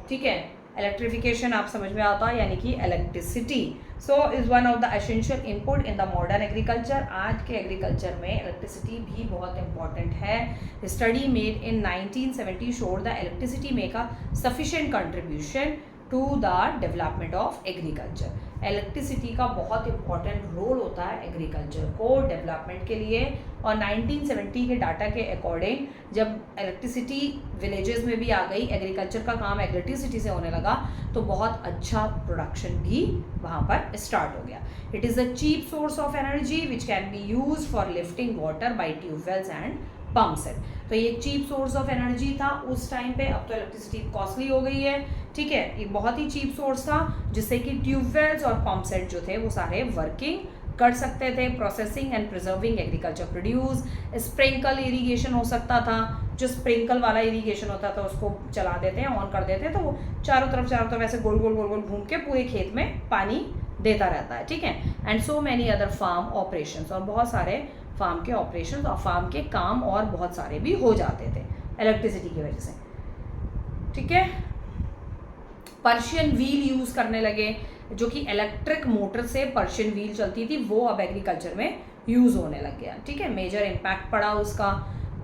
ठीक है, इलेक्ट्रिफिकेशन आप समझ में आता है, यानी कि electricity so is one of the essential input in the modern agriculture. आज के एग्रीकल्चर में इलेक्ट्रिसिटी भी बहुत इंपॉर्टेंट है। Study made in 1970 showed the electricity make a sufficient contribution to the development of agriculture. Electricity का बहुत important role होता है एग्रीकल्चर को डेवलपमेंट के लिए, और 1970 के डाटा के अकॉर्डिंग जब इलेक्ट्रिसिटी विलेजेस में भी आ गई, एग्रीकल्चर का काम इलेक्ट्रिसिटी से होने लगा, तो बहुत अच्छा प्रोडक्शन भी वहाँ पर स्टार्ट हो गया। It is a cheap source of energy which can be use for lifting water by tubewells and pump set. तो ये चीप सोर्स ऑफ एनर्जी था उस टाइम पे, अब तो इलेक्ट्रिसिटी कॉस्टली हो गई है। ठीक है, एक बहुत ही चीप सोर्स था जिससे कि ट्यूबवेल्स और पंप सेट जो थे वो सारे वर्किंग कर सकते थे। Processing and preserving agriculture produce, sprinkle irrigation हो सकता था, जो स्प्रिंकल वाला इरिगेशन होता था उसको चला देते हैं, ऑन कर देते हैं, तो वो चारों तरफ ऐसे गोल गोल गोल गोल घूम के पूरे खेत में पानी देता रहता है। ठीक है, and so many other farm operations, और बहुत सारे फार्म के ऑपरेशंस और फार्म के काम और बहुत सारे भी हो जाते थे इलेक्ट्रिसिटी की वजह से। ठीक है, पर्शियन व्हील यूज़ करने लगे, जो कि इलेक्ट्रिक मोटर से पर्शियन व्हील चलती थी, वो अब एग्रीकल्चर में यूज़ होने लग गया। ठीक है, मेजर इम्पैक्ट पड़ा उसका।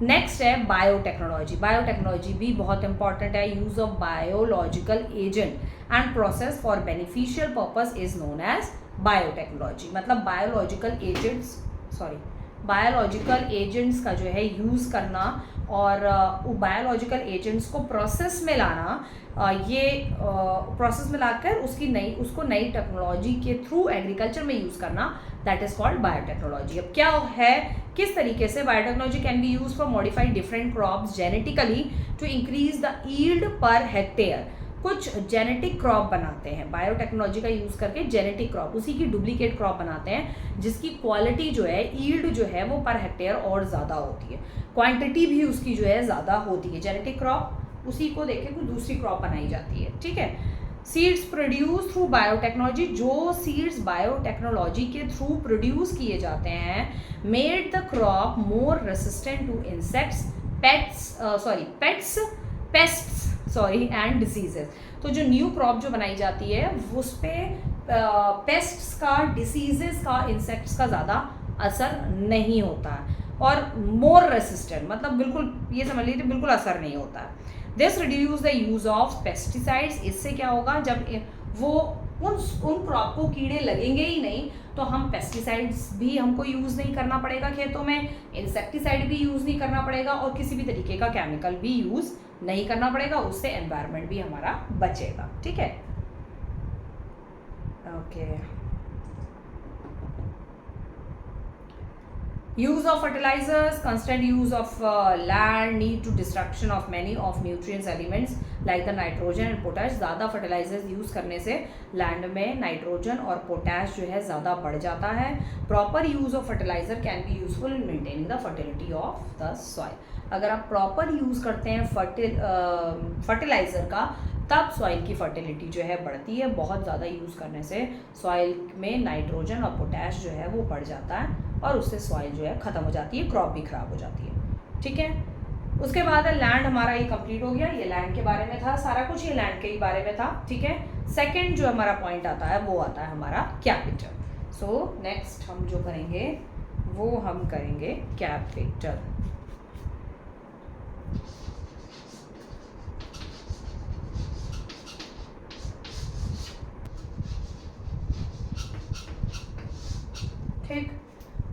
नेक्स्ट है बायोटेक्नोलॉजी। बायोटेक्नोलॉजी भी बहुत इंपॉर्टेंट है। Use of biological agent and process for beneficial purpose is known as biotechnology. मतलब बायोलॉजिकल एजेंट्स, बायोलॉजिकल एजेंट्स का जो है यूज़ करना और बायोलॉजिकल एजेंट्स को प्रोसेस में लाना, ये प्रोसेस में लाकर उसको नई टेक्नोलॉजी के थ्रू एग्रीकल्चर में यूज़ करना, दैट इज़ कॉल्ड बायोटेक्नोलॉजी। अब क्या है, किस तरीके से biotechnology can be use for modified different crops genetically to increase the yield per hectare. कुछ जेनेटिक क्रॉप बनाते हैं बायोटेक्नोलॉजी का यूज़ करके, जेनेटिक क्रॉप, उसी की डुप्लीकेट क्रॉप बनाते हैं जिसकी क्वालिटी जो है, यील्ड जो है वो पर हेक्टेयर और ज़्यादा होती है, क्वांटिटी भी उसकी जो है ज़्यादा होती है। जेनेटिक क्रॉप, उसी को देख के कुछ दूसरी क्रॉप बनाई जाती है, ठीक है। सीड्स प्रोड्यूस थ्रू बायोटेक्नोलॉजी, जो सीड्स बायोटेक्नोलॉजी के थ्रू प्रोड्यूस किए जाते हैं, made the crop more resistant to insects, pests and diseases. तो जो न्यू क्रॉप जो बनाई जाती है उस पर पेस्ट्स का, डिसीजेस का, इंसेक्ट्स का ज़्यादा असर नहीं होता है, और मोर रेसिस्टेंट मतलब बिल्कुल, ये समझ लीजिए बिल्कुल असर नहीं होता है। This reduce the use of pesticides. इससे क्या होगा, जब वो उन क्रॉप को कीड़े लगेंगे ही नहीं तो हम पेस्टिसाइड्स भी हमको यूज़ नहीं करना पड़ेगा खेतों में, इंसेक्टिसाइड भी यूज़ नहीं करना पड़ेगा, और किसी भी तरीके का केमिकल भी यूज़ नहीं करना पड़ेगा। उससे एनवायरनमेंट भी हमारा बचेगा, ठीक है। Okay, use of fertilizers, constant use of land lead to destruction of many of nutrients elements like the nitrogen and potash। ज़्यादा fertilizers यूज़ करने से लैंड में नाइट्रोजन और पोटैश जो है ज़्यादा बढ़ जाता है। Proper use of fertiliser can be useful in maintaining the fertility of the soil. अगर आप प्रॉपर यूज़ करते हैं फर्टिलाइज़र का, तब सॉइल की फर्टिलिटी जो है बढ़ती है। बहुत ज़्यादा यूज़ करने से सॉइल में नाइट्रोजन और पोटैश जो है वो बढ़ जाता है, और उससे सॉइल जो है ख़त्म हो जाती है, क्रॉप भी ख़राब हो जाती है, ठीक है। उसके बाद लैंड हमारा ये कंप्लीट हो गया, ये लैंड के बारे में था, सारा कुछ ये लैंड के ही बारे में था, ठीक है। सेकंड जो हमारा पॉइंट आता है वो आता है हमारा कैपिटल। सो नेक्स्ट हम जो करेंगे वो हम करेंगे कैपिटल। ठीक,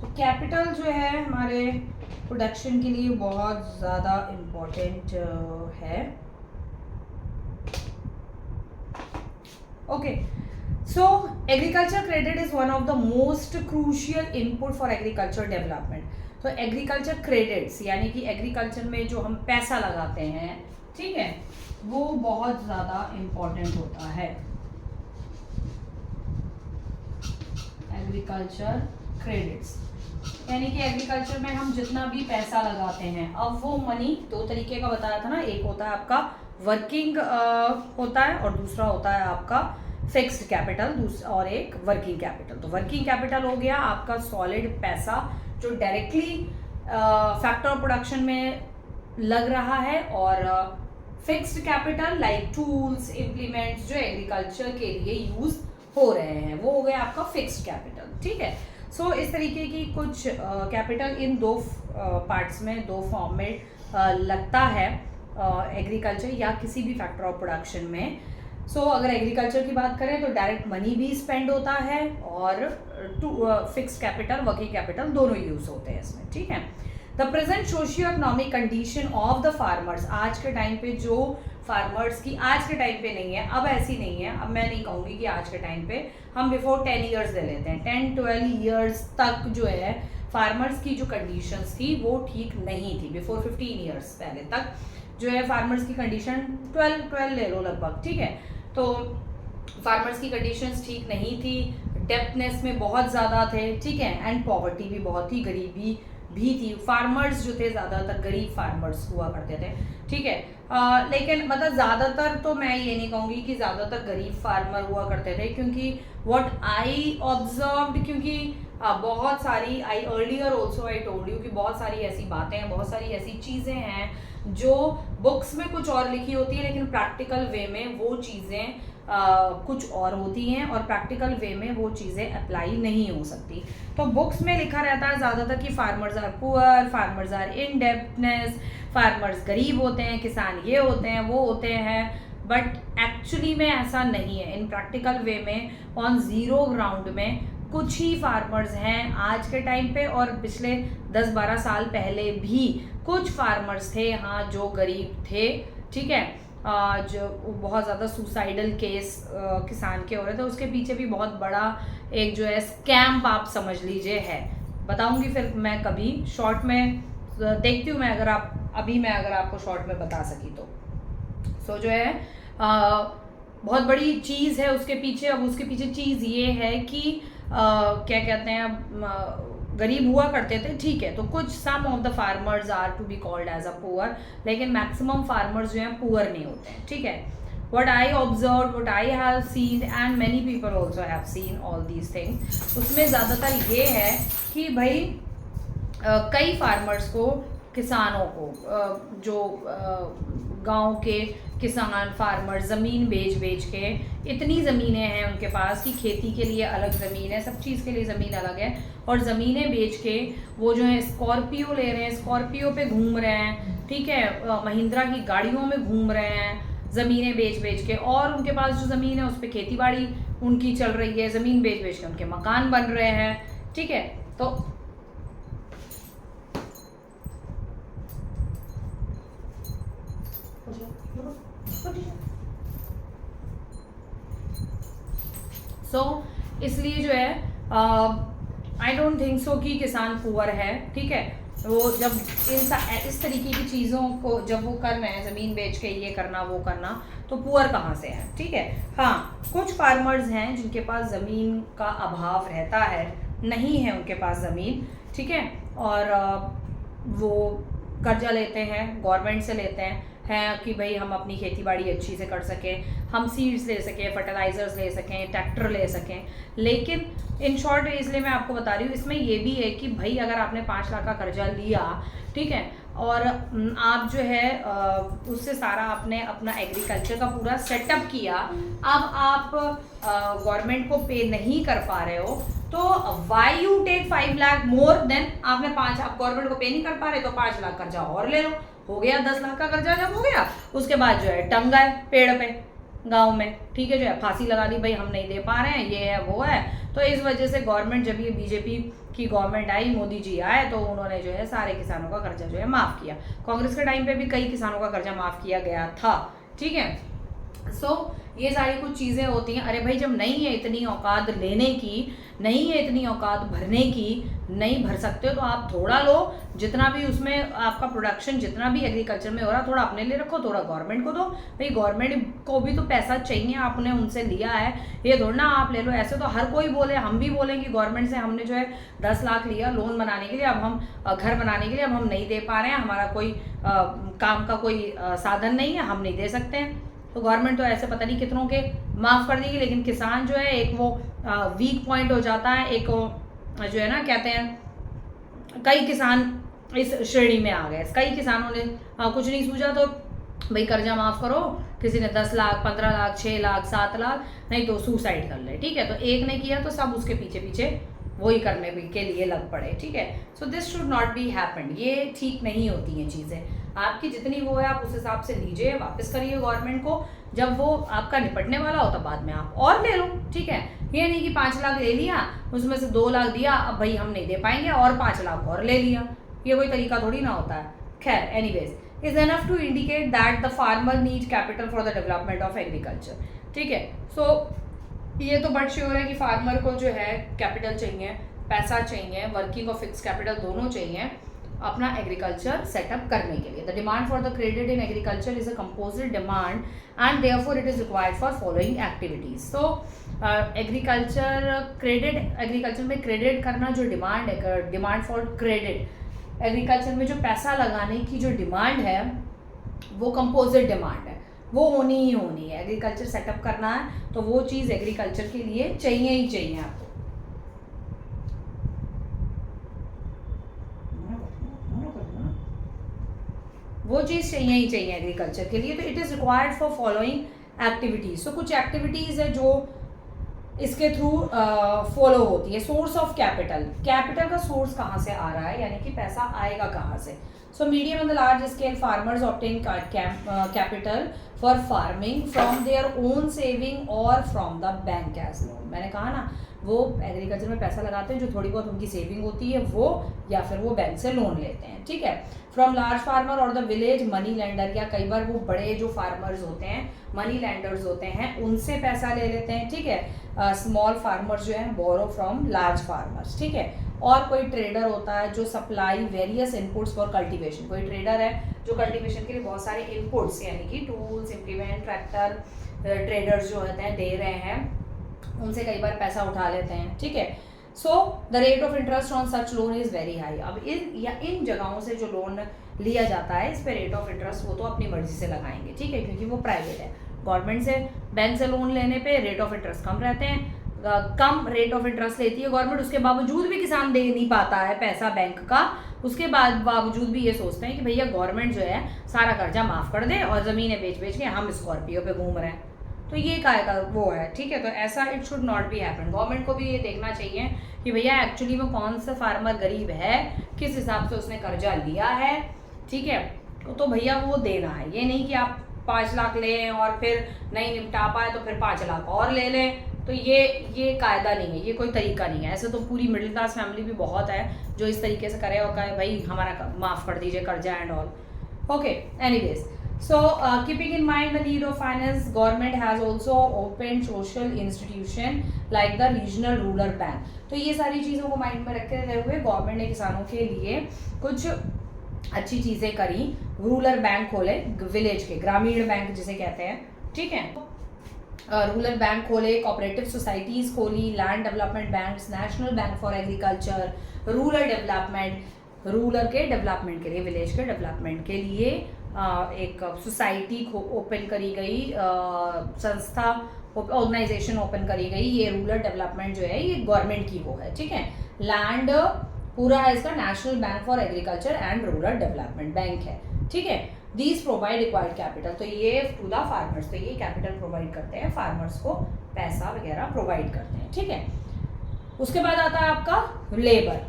तो कैपिटल जो है हमारे प्रोडक्शन के लिए बहुत ज़्यादा इम्पोर्टेंट है। Okay, so agriculture credit is one of the most crucial input for agriculture development. तो एग्रीकल्चर क्रेडिट्स यानी कि एग्रीकल्चर में जो हम पैसा लगाते हैं, ठीक है, वो बहुत ज़्यादा इम्पोर्टेंट होता है। एग्रीकल्चर क्रेडिट्स यानी कि एग्रीकल्चर में हम जितना भी पैसा लगाते हैं, अब वो मनी दो तरीके का बताया था ना, एक होता है आपका वर्किंग होता है और दूसरा होता है आपका फिक्स्ड कैपिटल, और एक वर्किंग कैपिटल। तो वर्किंग कैपिटल हो गया आपका सॉलिड पैसा जो डायरेक्टली फैक्टर ऑफ प्रोडक्शन में लग रहा है, और fixed capital like tools, implements जो एग्रीकल्चर के लिए यूज हो रहे हैं, वो हो गया आपका फिक्स्ड कैपिटल, ठीक है। सो इस तरीके की कुछ कैपिटल इन दो पार्ट्स में, दो फॉर्म में लगता है एग्रीकल्चर या किसी भी फैक्टर ऑफ प्रोडक्शन में। सो अगर एग्रीकल्चर की बात करें तो डायरेक्ट मनी भी स्पेंड होता है, और फिक्स्ड कैपिटल, वर्किंग कैपिटल दोनों यूज होते हैं इसमें, ठीक है। The present socio economic condition of the farmers, आज के टाइम पे जो फार्मर्स की, आज के टाइम पे नहीं है, अब ऐसी नहीं है, अब मैं नहीं कहूँगी कि आज के टाइम पे, हम बिफोर 10 ईयर्स ले लेते हैं, 10-12 ईयर्स तक जो है फार्मर्स की जो कंडीशंस थी वो ठीक नहीं थी। बिफोर 15 ईयर्स पहले तक जो है फार्मर्स की कंडीशन 12 ले लो लगभग, ठीक है। तो फार्मर्स की कंडीशंस ठीक नहीं थी, डेप्थनेस में बहुत ज़्यादा थे, ठीक है, एंड पॉवर्टी भी बहुत थी, गरीबी भी थी। फार्मर्स जो थे ज़्यादातर गरीब फार्मर्स हुआ करते थे, ठीक है। लेकिन मतलब ज़्यादातर तो मैं ये नहीं कहूँगी कि ज़्यादातर गरीब फार्मर हुआ करते थे, क्योंकि व्हाट आई ऑब्जर्व्ड, क्योंकि बहुत सारी, I earlier also I told you कि बहुत सारी ऐसी बातें हैं, बहुत सारी ऐसी चीज़ें हैं जो बुक्स में कुछ और लिखी होती है, लेकिन प्रैक्टिकल वे में वो चीज़ें कुछ और होती हैं, और प्रैक्टिकल वे में वो चीज़ें अप्लाई नहीं हो सकती। तो बुक्स में लिखा रहता है ज़्यादातर कि farmers are poor, farmers are indebtedness, farmers गरीब होते हैं, किसान ये होते हैं, वो होते हैं, बट एक्चुअली में ऐसा नहीं है। इन प्रैक्टिकल वे में ऑन ज़ीरो ग्राउंड में कुछ ही फार्मर्स हैं आज के टाइम पे, और पिछले 10-12 साल पहले भी कुछ फार्मर्स थे हाँ जो गरीब थे, ठीक है। जो बहुत ज़्यादा सुसाइडल केस किसान के हो रहे थे, उसके पीछे भी बहुत बड़ा एक जो है स्कैम आप समझ लीजिए है। बताऊंगी फिर मैं कभी शॉर्ट में, देखती हूँ मैं अगर आपको शॉर्ट में बता सकी तो। सो जो है बहुत बड़ी चीज़ है उसके पीछे। अब उसके पीछे चीज़ ये है कि क्या कहते हैं, गरीब हुआ करते थे, ठीक है। तो कुछ some of the farmers are to be called as a poor, लेकिन मैक्सिमम फार्मर्स जो हैं पुअर नहीं होते हैं, ठीक है। what I observed, what I have seen and many people also have seen all these things, उसमें ज़्यादातर ये है कि भाई कई फार्मर्स को, किसानों को, जो गांव के किसान फार्मर ज़मीन बेच के, इतनी ज़मीनें हैं उनके पास कि खेती के लिए अलग ज़मीन है, सब चीज़ के लिए ज़मीन अलग है, और ज़मीनें बेच के वो जो है स्कॉर्पियो ले रहे हैं, स्कॉर्पियो पे घूम रहे हैं, ठीक है, महिंद्रा की गाड़ियों में घूम रहे हैं ज़मीनें बेच के, और उनके पास जो ज़मीन है उस पर खेती बाड़ी उनकी चल रही है, ज़मीन बेच के उनके मकान बन रहे हैं, ठीक है। तो इसलिए जो है आई डोंट थिंक सो कि किसान पुअर है, ठीक है। वो जब इस तरीके की चीज़ों को जब वो कर रहे हैं, ज़मीन बेच के ये करना वो करना, तो पुअर कहाँ से है, ठीक है। हाँ, कुछ फार्मर्स हैं जिनके पास ज़मीन का अभाव रहता है, नहीं है उनके पास ज़मीन, ठीक है, और वो कर्जा लेते हैं, गवर्नमेंट से लेते हैं कि भाई हम अपनी खेती बाड़ी अच्छी से कर सकें, हम सीड्स ले सकें, फर्टिलाइज़र्स ले सकें, ट्रैक्टर ले सकें। लेकिन इन शॉर्ट इसलिए मैं आपको बता रही हूँ, इसमें ये भी है कि भाई अगर आपने 5 लाख का कर्जा लिया, ठीक है, और आप जो है उससे सारा आपने अपना एग्रीकल्चर का पूरा सेटअप किया, अब आप गवर्नमेंट को पे नहीं कर पा रहे हो, तो why you take 5 lakh more than आपने 5, आप गवर्नमेंट को पे नहीं कर पा रहे तो 5 लाख कर्जा और ले लो, हो गया 10 लाख का कर्जा। जब हो गया उसके बाद जो है टंगा है पेड़ पे गांव में, ठीक है, जो है फांसी लगा दी, भाई हम नहीं दे पा रहे हैं, ये है वो है। तो इस वजह से गवर्नमेंट, जब ये बीजेपी की गवर्नमेंट आई, मोदी जी आए, तो उन्होंने जो है सारे किसानों का कर्जा जो है माफ़ किया। कांग्रेस के टाइम पे भी कई किसानों का कर्जा माफ़ किया गया था, ठीक है। ये सारी कुछ चीज़ें होती हैं। अरे भाई, जब नहीं है इतनी औकात लेने की, नहीं है इतनी औकात भरने की, नहीं भर सकते हो तो आप थोड़ा लो, जितना भी उसमें आपका प्रोडक्शन जितना भी एग्रीकल्चर में हो रहा, थोड़ा अपने लिए रखो, थोड़ा गवर्नमेंट को दो। भाई गवर्नमेंट को भी तो पैसा चाहिए, आपने उनसे लिया है, ये थोड़ा ना आप ले लो। ऐसे तो हर कोई बोले, हम भी बोलेंगे गवर्नमेंट से, हमने जो है 10 लाख लिया लोन बनाने के लिए, अब हम घर बनाने के लिए, अब हम नहीं दे पा रहे हैं, हमारा कोई काम का कोई साधन नहीं है, हम नहीं दे सकते हैं। तो गवर्नमेंट तो ऐसे पता नहीं कितनों के माफ़ कर देगी, लेकिन किसान जो है एक वो वीक पॉइंट हो जाता है, एक जो है ना कहते हैं, कई किसान इस श्रेणी में आ गए, कई किसानों ने कुछ नहीं सूझा तो भाई कर्जा माफ़ करो, किसी ने 10 लाख 15 लाख 6 लाख 7 लाख, नहीं तो सुसाइड कर ले, ठीक है। तो एक ने किया तो सब उसके पीछे पीछे वही करने के लिए लग पड़े, ठीक है। So this should not be happened, ये ठीक नहीं होती हैं चीज़ें। आपकी जितनी वो है आप उस हिसाब से लीजिए, वापस करिए गवर्नमेंट को, जब वो आपका निपटने वाला हो तब बाद में आप और ले लो, ठीक है। ये नहीं कि 5 लाख ले लिया, उसमें से 2 लाख दिया, अब भाई हम नहीं दे पाएंगे और 5 लाख और ले लिया, ये कोई तरीका थोड़ी ना होता है। खैर, anyways is enough to indicate that the farmer need capital for the development of agriculture, ठीक है। सो ये तो बट श्योर है कि फार्मर को जो है कैपिटल चाहिए, पैसा चाहिए, वर्किंग और फिक्स कैपिटल दोनों चाहिए अपना एग्रीकल्चर सेटअप करने के लिए। The demand for the credit in agriculture is a composite demand and therefore it is required for following activities. So agriculture credit, agriculture में क्रेडिट करना जो डिमांड है, डिमांड फॉर क्रेडिट, एग्रीकल्चर में जो पैसा लगाने की जो डिमांड है वो कंपोजिट डिमांड है, वो होनी ही होनी है। एग्रीकल्चर सेटअप करना है तो वो चीज़ एग्रीकल्चर के लिए चाहिए ही चाहिए आपको। वो चीज़ चाहिए ही चाहिए एग्रीकल्चर के लिए, तो it is required for following activities. तो कुछ एक्टिविटीज़ है जो इसके थ्रू फॉलो होती है। सोर्स ऑफ कैपिटल, कैपिटल का सोर्स कहाँ से आ रहा है, यानी कि पैसा आएगा कहाँ से। So medium and the large scale farmers obtain capital for farming from their own saving और from the bank as loan. मैंने कहा ना, वो एग्रीकल्चर में पैसा लगाते हैं, जो थोड़ी बहुत उनकी सेविंग होती है वो, या फिर वो बैंक से लोन लेते हैं, ठीक है। फ्रॉम लार्ज फार्मर और द विलेज मनी लैंडर, या कई बार वो बड़े जो फार्मर्स होते हैं, मनी लैंडर्स होते हैं, उनसे पैसा ले लेते हैं, ठीक है। स्मॉल फार्मर्स जो है बोरो फ्रॉम लार्ज फार्मर्स, ठीक है। और कोई ट्रेडर होता है जो supply various inputs for cultivation, कोई ट्रेडर है जो कल्टीवेशन के लिए बहुत सारे इनपुट्स यानी कि टूल्स, इम्प्लीमेंट, ट्रैक्टर, ट्रेडर्स जो होते हैं दे रहे हैं, उनसे कई बार पैसा उठा लेते हैं, ठीक है। So the rate of interest on such loan is very high. अब इन जगहों से जो लोन लिया जाता है, इस पे रेट ऑफ इंटरेस्ट वो तो अपनी मर्जी से लगाएंगे, ठीक है, क्योंकि वो प्राइवेट है। गवर्नमेंट से, बैंक से लोन लेने पे रेट ऑफ इंटरेस्ट कम रहते हैं, कम रेट ऑफ इंटरेस्ट लेती है गवर्नमेंट, उसके बावजूद भी किसान दे नहीं पाता है पैसा बैंक का, उसके बावजूद भी ये सोचते हैं कि भैया गवर्नमेंट जो है सारा कर्जा माफ़ कर दे और ज़मीनें बेच बेच के हम स्कॉर्पियो पे घूम रहे हैं, तो ये काय का वो है, ठीक है। तो ऐसा it should not be happen. Government को भी ये देखना चाहिए कि भैया एक्चुअली में कौन सा फार्मर गरीब है, किस हिसाब से उसने कर्जा लिया है, ठीक है, तो भैया वो देना है। ये नहीं कि आप 5 लाख लें और फिर नहीं निपटा पाए तो फिर 5 लाख और ले लें, तो ये कायदा नहीं है, ये कोई तरीका नहीं है। ऐसे तो पूरी मिडिल क्लास फैमिली भी बहुत है जो इस तरीके से करे और कहे भाई हमारा माफ़ कर दीजिए कर्जा and all, okay. Anyways, so keeping in mind the need of finance, government has also opened social institution like the regional rural bank। तो ये सारी चीज़ों को माइंड में रखते हुए गवर्नमेंट ने किसानों के लिए कुछ अच्छी चीज़ें करी। रूरल बैंक खोले, विलेज के ग्रामीण बैंक जिसे कहते हैं, ठीक है, रूरल बैंक खोले, कोऑपरेटिव सोसाइटीज़ खोली, land development banks, national bank for agriculture, rural development, rural के डेवलपमेंट के लिए, विलेज के डेवलपमेंट के लिए एक सोसाइटी ओपन करी गई, संस्था ऑर्गेनाइजेशन ओपन करी गई। ये रूरल डेवलपमेंट जो है ये गवर्नमेंट की वो है, ठीक है। लैंड पूरा है इसका national bank for agriculture and rural development bank है, ठीक है। दीज प्रोवाइड रिक्वायर्ड कैपिटल, तो ये टू द फार्मर्स, तो ये कैपिटल प्रोवाइड करते हैं, फार्मर्स को पैसा वगैरह प्रोवाइड करते हैं, ठीक है। उसके बाद आता है आपका लेबर।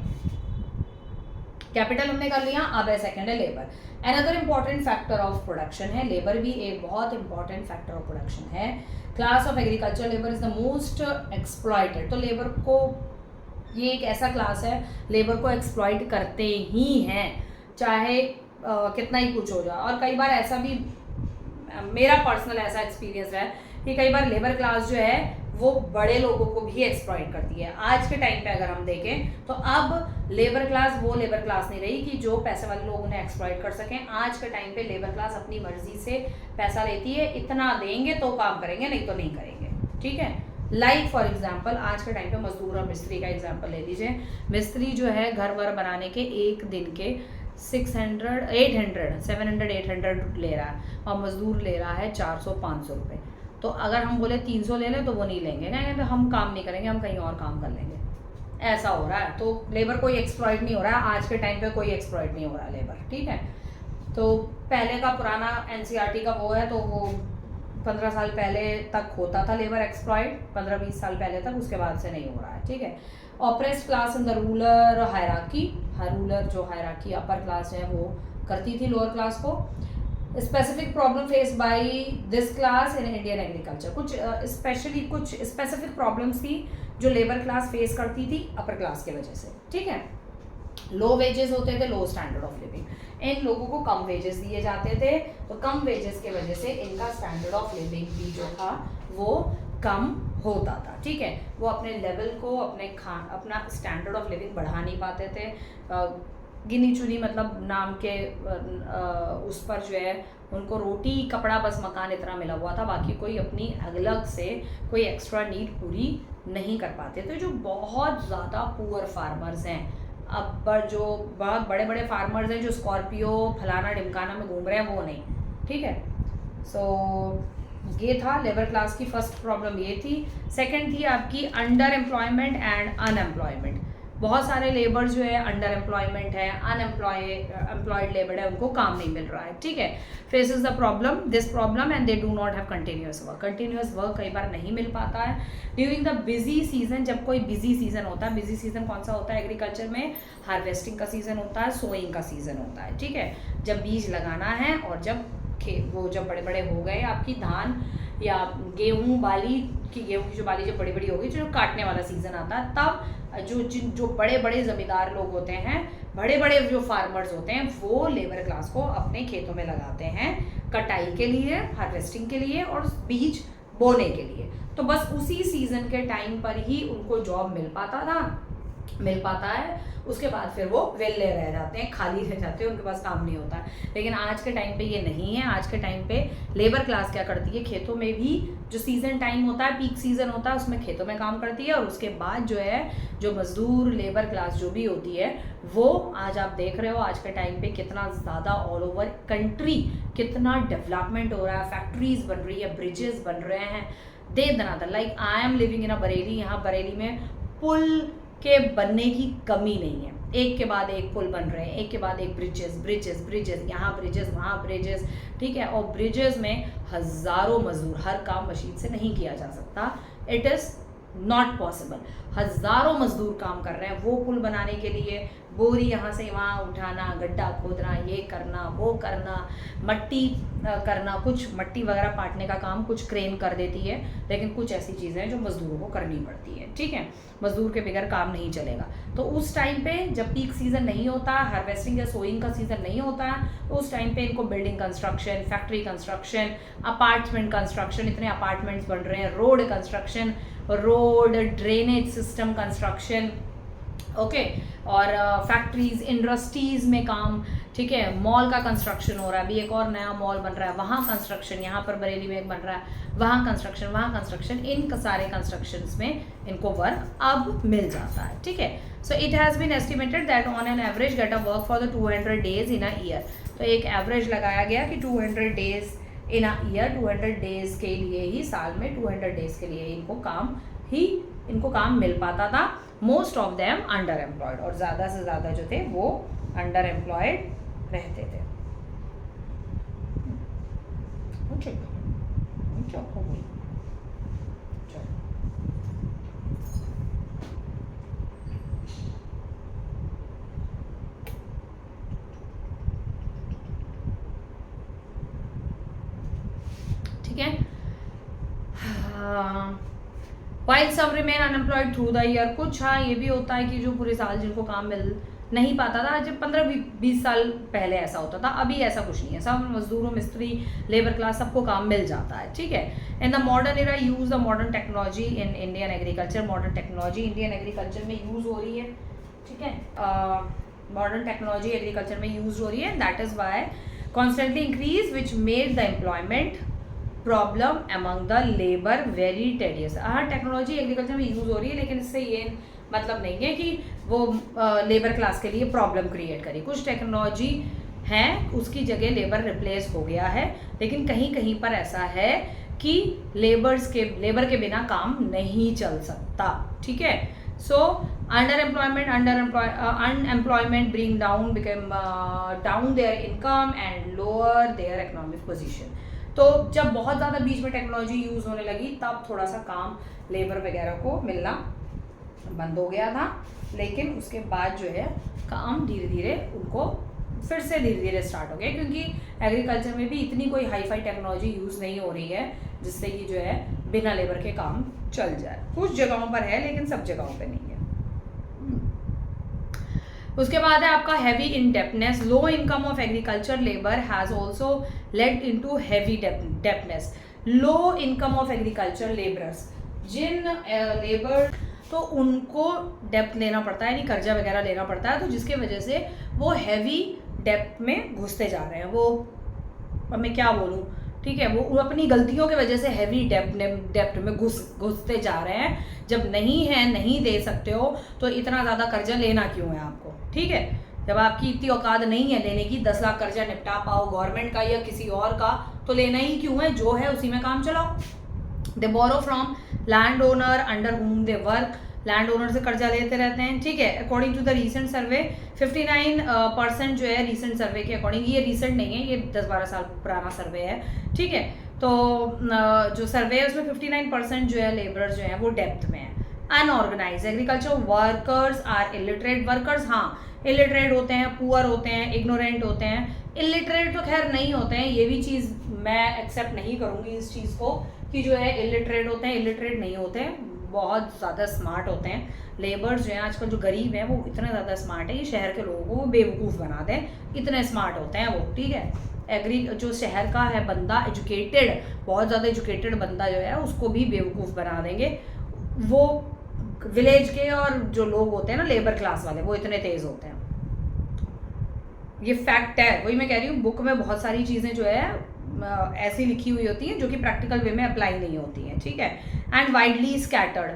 कैपिटल हमने कर लिया, अब है सेकेंड है labour. Another important factor of production है लेबर, भी एक बहुत इंपॉर्टेंट फैक्टर ऑफ प्रोडक्शन है। Class of agriculture labour is the most exploited, तो लेबर को, ये एक ऐसा क्लास है लेबर को एक्सप्लॉइट करते ही हैं, चाहे कितना ही कुछ हो जाए। और कई बार ऐसा भी, मेरा पर्सनल ऐसा एक्सपीरियंस है कि कई बार लेबर क्लास जो है वो बड़े लोगों को भी एक्सप्लॉइट करती है। आज के टाइम पे अगर हम देखें तो अब लेबर क्लास वो लेबर क्लास नहीं रही कि जो पैसे वाले लोग उन्हें एक्सप्लॉइट कर सकें। आज के टाइम पे लेबर क्लास अपनी मर्जी से पैसा लेती है, इतना देंगे तो काम करेंगे, नहीं तो नहीं करेंगे, ठीक है। लाइक फॉर एग्जाम्पल आज के टाइम पे मजदूर और मिस्त्री का एग्जाम्पल ले लीजिए। मिस्त्री जो है घर वर बनाने के एक दिन के 600, 800, 700, 800 ले रहा है और मजदूर ले रहा है 400-500 रुपये। तो अगर हम बोले 300 ले लें तो वो नहीं लेंगे, कहेंगे तो हम काम नहीं करेंगे, हम कहीं और काम कर लेंगे, ऐसा हो रहा है। तो लेबर कोई एक्सप्लॉइट नहीं हो रहा है, आज के टाइम पे कोई एक्सप्लॉइट नहीं हो रहा है लेबर, ठीक है। तो पहले का पुराना NCERT का वो है, तो वो 15 साल पहले तक होता था लेबर एक्सप्लॉइट, 15-20 साल पहले तक, उसके बाद से नहीं हो रहा है, ठीक है। Oppressed class in the ruler hierarchy, ruler जो हायरार्की अपर क्लास है वो करती थी लोअर क्लास को। Specific problem face by this class in Indian agriculture, कुछ स्पेसिफिक प्रॉब्लम्स थी जो लेबर क्लास फेस करती थी अपर क्लास की वजह से, ठीक है। लो वेजेस होते थे, लो स्टैंडर्ड ऑफ लिविंग, इन लोगों को कम वेजेस दिए जाते थे, तो कम वेजेस के वजह से इनका स्टैंडर्ड ऑफ लिविंग भी जो था वो कम होता था, ठीक है। वो अपने लेवल को, अपना स्टैंडर्ड ऑफ लिविंग बढ़ा नहीं पाते थे। गिनी चुनी मतलब नाम के उस पर जो है उनको रोटी कपड़ा बस मकान इतना मिला हुआ था, बाकी कोई अपनी अलग से कोई एक्स्ट्रा नीड पूरी नहीं कर पाते थे। जो बहुत ज़्यादा पुअर फार्मर्स हैं, अब जो बहुत बड़े बड़े फार्मर्स हैं जो स्कॉर्पियो फलाना ढिमकाना में घूम रहे हैं, वो नहीं, ठीक है। सो ये था लेबर क्लास की फर्स्ट प्रॉब्लम, ये थी। सेकंड थी आपकी अंडर एम्प्लॉयमेंट एंड अनएम्प्लॉयमेंट। बहुत सारे लेबर जो है अंडर एम्प्लॉयमेंट है, एम्प्लॉयड लेबर है, उनको काम नहीं मिल रहा है, ठीक है। Faces the problem, this problem and they do not have continuous work. Continuous work कई बार नहीं मिल पाता है ड्यूरिंग द बिजी सीजन। जब कोई बिजी सीजन होता है, बिजी सीजन कौन सा होता है एग्रीकल्चर में? हार्वेस्टिंग का सीजन होता है, सोइंग का सीजन होता है, ठीक है। जब बीज लगाना है और जब वो जब बड़े बड़े हो गए आपकी धान या गेहूँ की जो बाली जब बड़ी बड़ी होगी, जो काटने वाला सीज़न आता है, तब जो बड़े बड़े ज़मींदार लोग होते हैं, बड़े बड़े जो फार्मर्स होते हैं, वो लेबर क्लास को अपने खेतों में लगाते हैं कटाई के लिए, हार्वेस्टिंग के लिए और बीज बोने के लिए। तो बस उसी सीज़न के टाइम पर ही उनको जॉब मिल पाता है। उसके बाद फिर वो वेले रह जाते हैं, खाली रह जाते हैं, उनके पास काम नहीं होता है। लेकिन आज के टाइम पे ये नहीं है। आज के टाइम पे लेबर क्लास क्या करती है, खेतों में भी जो सीज़न टाइम होता है, पीक सीज़न होता है, उसमें खेतों में काम करती है। और उसके बाद जो है, जो मजदूर लेबर क्लास जो भी होती है, वो आज आप देख रहे हो आज के टाइम पे कितना ज़्यादा ऑल ओवर कंट्री कितना डेवलपमेंट हो रहा है, फैक्ट्रीज बन रही है, ब्रिजेस बन रहे हैं, दे दनादन। Like I am living in a Bareilly, यहाँ बरेली में पुल के बनने की कमी नहीं है, एक के बाद एक पुल बन रहे हैं, एक के बाद एक ब्रिजेस, यहाँ ब्रिजेस वहाँ ब्रिजेस, ठीक है। और ब्रिजेस में हज़ारों मजदूर, हर काम मशीन से नहीं किया जा सकता, इट इज़ नॉट पॉसिबल। हज़ारों मजदूर काम कर रहे हैं वो पुल बनाने के लिए, बोरी यहाँ से वहाँ उठाना, गड्ढा खोदना, ये करना, वो करना, मट्टी करना, कुछ मट्टी वगैरह पाटने का काम कुछ क्रेन कर देती है, लेकिन कुछ ऐसी चीज़ें हैं जो मज़दूरों को करनी पड़ती है, ठीक है। मज़दूर के बगैर काम नहीं चलेगा। तो उस टाइम पे जब पीक सीज़न नहीं होता, हार्वेस्टिंग या सोइंग का सीज़न नहीं होता, उस टाइम पे इनको building construction, factory construction, apartment construction, इतने अपार्टमेंट्स बन रहे हैं, road construction, road drainage system construction, okay, और फैक्ट्रीज इंडस्ट्रीज में काम, ठीक है। मॉल का कंस्ट्रक्शन हो रहा है, अभी एक और नया मॉल बन रहा है, वहाँ कंस्ट्रक्शन, यहाँ पर बरेली में एक बन रहा है, वहाँ कंस्ट्रक्शन, इन सारे कंस्ट्रक्शंस में इनको वर्क अब मिल जाता है, ठीक है। So it has been estimated that on an average get a work for the 200 days in a year. तो एक एवरेज लगाया गया कि 200 days in a year, 200 days के लिए ही, साल में 200 डेज के लिए इनको काम मिल पाता था। Most of them under employed, और ज़्यादा से ज़्यादा जो थे वो अंडर एम्प्लॉयड रहते थे। ठीक है। While some remain unemployed through the year, कुछ हाँ ये भी होता है कि जो पूरे साल जिनको काम मिल नहीं पाता था, जब 15-20 साल पहले ऐसा होता था, अभी ऐसा कुछ नहीं है, सब मजदूरों, मिस्त्री, लेबर क्लास, सबको काम मिल जाता है, ठीक है। इन the modern era use the modern technology in Indian agriculture, modern technology Indian agriculture में यूज़ हो रही है, ठीक है। मॉडर्न टेक्नोलॉजी एग्रीकल्चर में यूज हो रही है, that is why constantly increase which made the employment problem among the labour very tedious. हाँ, टेक्नोलॉजी एग्रीकल्चर में यूज़ हो रही है, लेकिन इससे ये मतलब नहीं है कि वो लेबर क्लास के लिए प्रॉब्लम क्रिएट करी। कुछ टेक्नोलॉजी है उसकी जगह लेबर रिप्लेस हो गया है, लेकिन कहीं कहीं पर ऐसा है कि लेबर के बिना काम नहीं चल सकता, ठीक है। So unemployment bring down their income and lower their economic position. तो जब बहुत ज़्यादा बीच में टेक्नोलॉजी यूज़ होने लगी, तब थोड़ा सा काम लेबर वगैरह को मिलना बंद हो गया था, लेकिन उसके बाद जो है काम धीरे धीरे उनको फिर से धीरे धीरे स्टार्ट हो गया, क्योंकि एग्रीकल्चर में भी इतनी कोई हाई फाई टेक्नोलॉजी यूज़ नहीं हो रही है जिससे कि जो है बिना लेबर के काम चल जाए। कुछ जगहों पर है, लेकिन सब जगहों पर नहीं है। उसके बाद है आपका heavy indebtedness. Low income of agriculture labour has also led into heavy debtness. Low income of agriculture labourers, जिन लेबर तो उनको डेप्ट लेना पड़ता है, यानी कर्जा वगैरह लेना पड़ता है, तो जिसके वजह से वो हैवी डेप्ट में घुसते जा रहे हैं। वो अब मैं क्या बोलूँ, ठीक है, वो अपनी गलतियों की वजह से हैवी डेप्ट में घुसते जा रहे हैं। जब नहीं दे सकते हो तो इतना ज़्यादा कर्जा लेना क्यों है आपको, ठीक है। जब आपकी इतनी औकात नहीं है लेने की, 10 लाख कर्जा निपटा पाओ गवर्नमेंट का या किसी और का, तो लेना ही क्यों है, जो है उसी में काम चलाओ। They borrow from land owner under whom they work, land owner से कर्जा लेते रहते हैं, ठीक है। According to the recent survey 59% जो है, रीसेंट सर्वे के अकॉर्डिंग, ये रीसेंट नहीं है, ये 10-12 साल पुराना सर्वे है, ठीक है। तो जो सर्वे है उसमें 59% जो है लेबर जो है वो डेप्थ में है। Unorganise agriculture workers are illiterate workers, हाँ इलिटरेट होते हैं, पुअर होते हैं, इग्नोरेंट होते हैं। इलिटरेट तो खैर नहीं होते हैं, ये भी चीज़ मैं एक्सेप्ट नहीं करूँगी इस चीज़ को कि जो है इलिटरेट होते हैं, इलिटरेट नहीं होते हैं, बहुत ज़्यादा स्मार्ट होते हैं। लेबर्स जो हैं आजकल जो गरीब हैं वो इतने ज़्यादा स्मार्ट है कि शहर के लोगों को वो बेवकूफ़ बना दें, इतने स्मार्ट होते हैं वो, ठीक है। जो शहर का है बंदा एजुकेटेड, बहुत ज़्यादा एजुकेटेड बंदा जो है उसको भी बेवकूफ़ बना देंगे। वो विलेज के और जो लोग होते हैं ना लेबर क्लास वाले, वो इतने तेज़ होते हैं। ये फैक्ट है, वही मैं कह रही हूँ, बुक में बहुत सारी चीज़ें जो है ऐसी लिखी हुई होती हैं जो कि प्रैक्टिकल वे में अप्लाई नहीं होती हैं, ठीक है। एंड वाइडली स्कैटर्ड,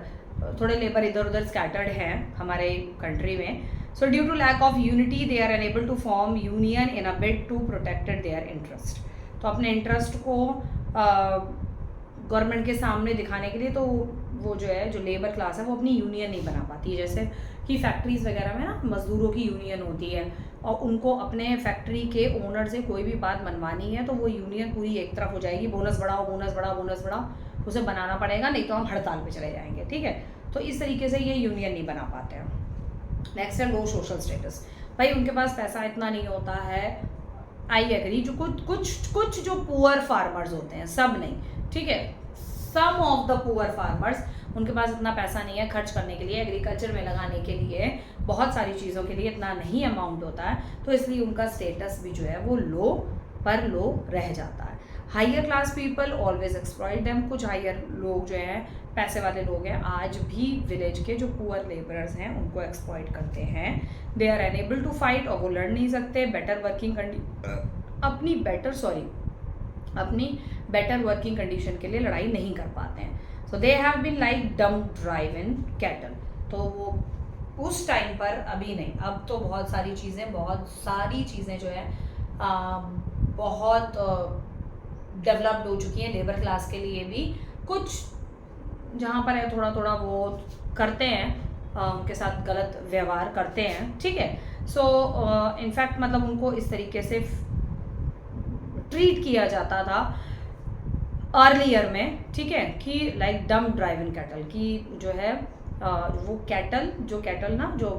थोड़े लेबर इधर उधर स्कैटर्ड हैं हमारे कंट्री में। So due to lack of unity they are unable to form union in a bid to protected their interest. तो अपने इंटरेस्ट को गवर्नमेंट के सामने दिखाने के लिए तो वो जो है जो लेबर क्लास है वो अपनी यूनियन नहीं बना पाती है। जैसे कि फैक्ट्रीज़ वगैरह में ना मज़दूरों की यूनियन होती है और उनको अपने फैक्ट्री के ओनर से कोई भी बात मनवानी है तो वो यूनियन पूरी एक तरफ हो जाएगी, बोनस बढ़ाओ बोनस बढ़ाओ बोनस बढ़ाओ, उसे बनाना पड़ेगा नहीं तो हम हड़ताल पे चले जाएंगे, ठीक है। तो इस तरीके से ये यूनियन नहीं बना पाते हैं। नेक्स्ट है लो सोशल स्टेटस। भाई उनके पास पैसा इतना नहीं होता है, आई एग्री, जो कुछ जो पुअर फार्मर्स होते हैं, सब नहीं, ठीक है, सम ऑफ द पुअर फार्मर्स, उनके पास इतना पैसा नहीं है खर्च करने के लिए, एग्रीकल्चर में लगाने के लिए, बहुत सारी चीज़ों के लिए इतना नहीं अमाउंट होता है, तो इसलिए उनका स्टेटस भी जो है वो लो पर लो रह जाता है। Higher class people always exploit them. कुछ हायर लोग जो हैं, पैसे वाले लोग हैं, आज भी विलेज के जो पुअर लेबरर्स हैं उनको एक्सप्लॉइट करते हैं। They are unable to fight, और वो लड़ नहीं सकते। बेटर वर्किंग अपनी बेटर वर्किंग कंडीशन के लिए लड़ाई नहीं कर पाते हैं। So they have been like dump drive in cattle. तो वो उस टाइम पर, अभी नहीं, अब तो बहुत सारी चीज़ें जो है बहुत डेवलप्ड हो चुकी हैं लेबर क्लास के लिए भी। कुछ जहाँ पर है थोड़ा थोड़ा वो करते हैं, उनके साथ गलत व्यवहार करते हैं, ठीक है। सो इनफैक्ट मतलब उनको इस तरीके से ट्रीट किया जाता था अर्लियर में, ठीक है, कि लाइक डम्प ड्राइव इन कैटल, की जो है वो कैटल ना जो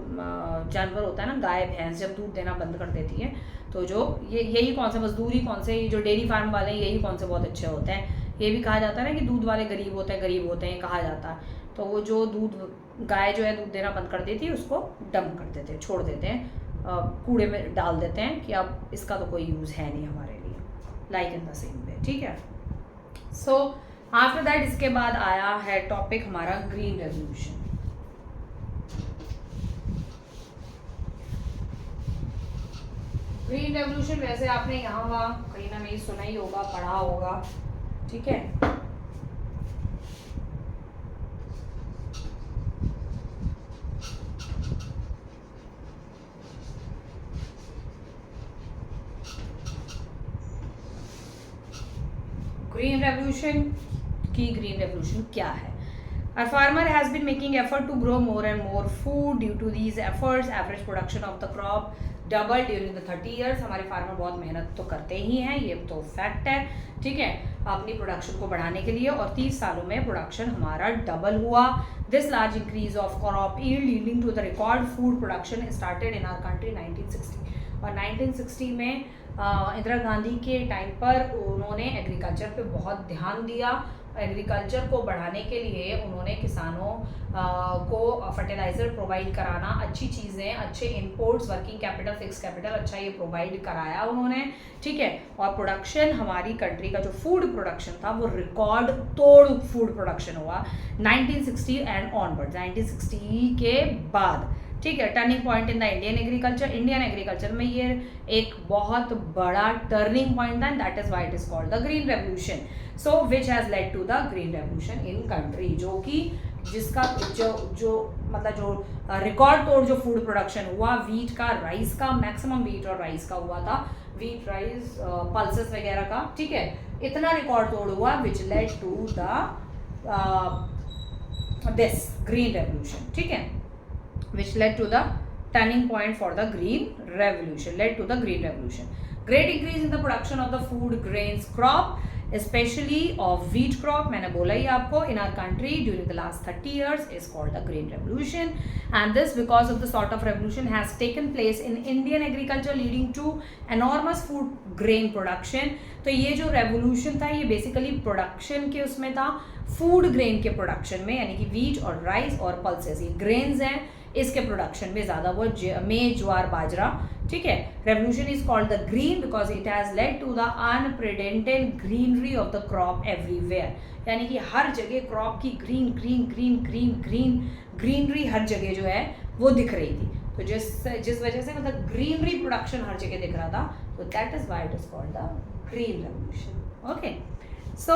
जानवर होता है ना, गाय भैंस जब दूध देना बंद कर देती है तो जो यही कौन से मजदूरी, कौन से जो डेयरी फार्म वाले हैं यही कौन से बहुत अच्छे होते हैं। ये भी कहा जाता है ना कि दूध वाले गरीब होते हैं, कहा जाता है। तो वो जो गाय जो है दूध देना बंद कर देती है उसको डंप कर देते हैं, छोड़ देते हैं, कूड़े में डाल देते हैं कि अब इसका तो कोई यूज़ है नहीं हमारे लिए, like in the same way, ठीक है। सो आफ्टर दैट इसके बाद आया है टॉपिक हमारा ग्रीन रेवोल्यूशन। ग्रीन रेवोल्यूशन वैसे आपने यहाँ वहाँ कहीं ना कहीं सुना ही होगा, पढ़ा होगा, ठीक है। ग्रीन रेवोल्यूशन क्या है? A farmer has been making effort to grow more and more food. Due to these efforts, average production of the crop doubled during the 30 years. हमारे फार्मर बहुत मेहनत तो करते ही हैं, ये तो फैक्ट है, ठीक है, अपनी प्रोडक्शन को बढ़ाने के लिए, और 30 सालों में प्रोडक्शन हमारा डबल हुआ। This large increase of crop yield leading to the record food production started in our country 1960। और 1960 में इंदिरा गांधी के टाइम पर उन्होंने एग्रीकल्चर पे बहुत ध्यान दिया। एग्रीकल्चर को बढ़ाने के लिए उन्होंने किसानों को फर्टिलाइज़र प्रोवाइड कराना, अच्छी चीज़ें, अच्छे imports, working capital, fix capital, अच्छा ये प्रोवाइड कराया उन्होंने, ठीक है। और प्रोडक्शन, हमारी कंट्री का जो फूड प्रोडक्शन था वो रिकॉर्ड तोड़ फूड प्रोडक्शन हुआ 1960 एंड ऑनवर्ड्स, 1960 के बाद, ठीक है। Turning point in the Indian agriculture में ये एक बहुत बड़ा टर्निंग पॉइंट था, that is why it is called the green revolution. So which has led to the green revolution in country, जो कि जिसका जो मतलब जो रिकॉर्ड तोड़ जो फूड प्रोडक्शन हुआ, वीट का, राइस का, मैक्सिमम वीट और राइस का हुआ था, वीट, राइस, पल्सेस वगैरह का, ठीक है, इतना रिकॉर्ड तोड़ हुआ which led to the this green revolution, ठीक है, which led to the turning point for the green revolution, led to the green revolution. Great increase in the production of the food grains crop specially of wheat crop. मैंने बोला ही आपको, in our country during the last 30 years is called the grain revolution, and this because of the sort of revolution has taken place in Indian agriculture leading to enormous food grain production. तो ये जो revolution था ये basically production के उसमें था, food grain के production में, यानी कि वीट और राइस और पल्सेस, ये ग्रेन्स हैं, इसके प्रोडक्शन में ज़्यादा वो में ज्वार बाजरा. ठीक है. Revolution is called the green because it has led to the unprecedented greenery of the crop everywhere, यानी कि हर जगह क्रॉप की green green green green green greenery हर जगह जो है वो दिख रही थी. तो जिस वजह से मतलब ग्रीनरी प्रोडक्शन हर जगह दिख रहा था, तो that is why it is called the green revolution. Okay. So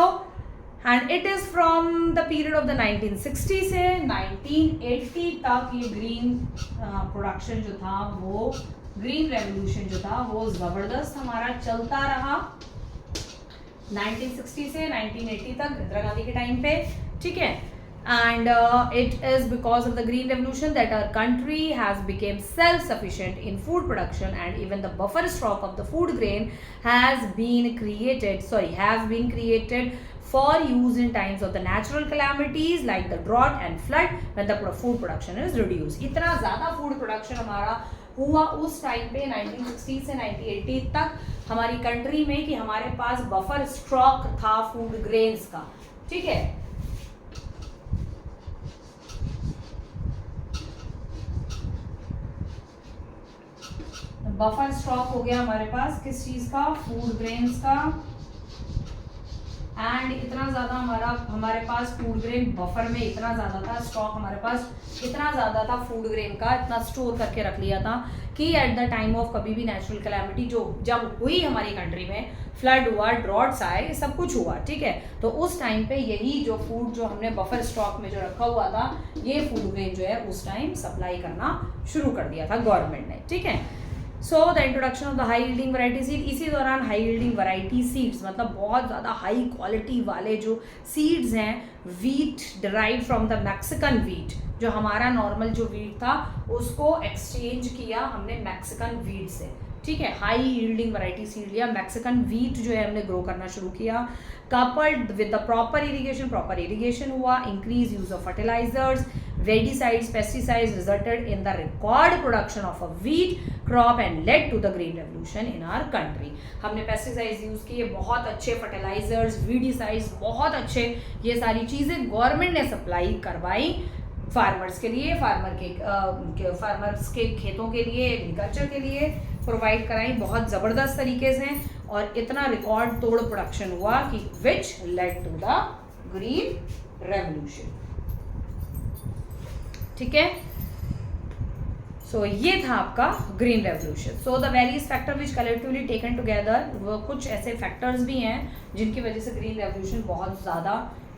and it is from the period of the 1960 से 1980 तक ये ग्रीन प्रोडक्शन जो था, वो ग्रीन रेवोल्यूशन जो था वो ज़बरदस्त हमारा चलता रहा 1960 से 1980 तक, इंदिरा गांधी के टाइम पे. ठीक है. and it is because of the green revolution that our country has become self-sufficient in food production, and even the buffer stock of the food grain has been created for use in times of the natural calamities like the drought and flood when the food production is reduced. इतना ज़्यादा food production हमारा हुआ उस time पे 1960 से 1980 तक हमारी country में कि हमारे पास बफर स्टॉक था फूड ग्रेन्स का. ठीक है. बफर स्टॉक हो गया हमारे पास किस चीज का, फूड ग्रेन्स का. एंड इतना ज़्यादा हमारे पास फूड ग्रेन बफर में इतना ज़्यादा था, स्टॉक हमारे पास इतना ज़्यादा था फूड ग्रेन का, इतना स्टोर करके रख लिया था कि एट द टाइम ऑफ कभी भी नेचुरल कैलामिटी जो जब हुई हमारी कंट्री में, फ्लड हुआ, ड्रॉट्स आए, सब कुछ हुआ. ठीक है. तो उस टाइम पे यही जो फूड जो हमने बफर स्टॉक में जो रखा हुआ था, ये फूड ग्रेन जो है उस टाइम सप्लाई करना शुरू कर दिया था गवर्नमेंट ने. ठीक है. So the introduction of the high yielding variety seed. इसी दौरान हाई यील्डिंग वैरायटी सीड्स मतलब बहुत ज़्यादा हाई क्वालिटी वाले जो सीड्स हैं, wheat derive from the Mexican wheat, जो हमारा नॉर्मल जो वीट था उसको एक्सचेंज किया हमने मैक्सिकन वीट से. ठीक है. हाई यील्डिंग वैरायटी सीड लिया, मैक्सिकन वीट जो है हमने ग्रो करना शुरू किया. Coupled with the proper irrigation हुआ, increase use of fertilizers, weedicides, pesticides resulted in the record production of a wheat crop and led to the green revolution in our country. हमने pesticides use किए, बहुत अच्छे fertilisers, weedicides, बहुत अच्छे, ये सारी चीज़ें गवर्नमेंट ने सप्लाई करवाई फार्मर्स के लिए, फार्मर्स के खेतों के लिए, एग्रीकल्चर के लिए प्रोवाइड कराई बहुत ज़बरदस्त तरीके से, और इतना रिकॉर्ड तोड़ प्रोडक्शन हुआ कि which led to the green revolution. ठीक है. सो ये था आपका green revolution. So the various factor which collectively taken together, वो कुछ ऐसे फैक्टर्स भी हैं जिनकी वजह से ग्रीन रेवोल्यूशन बहुत ज़्यादा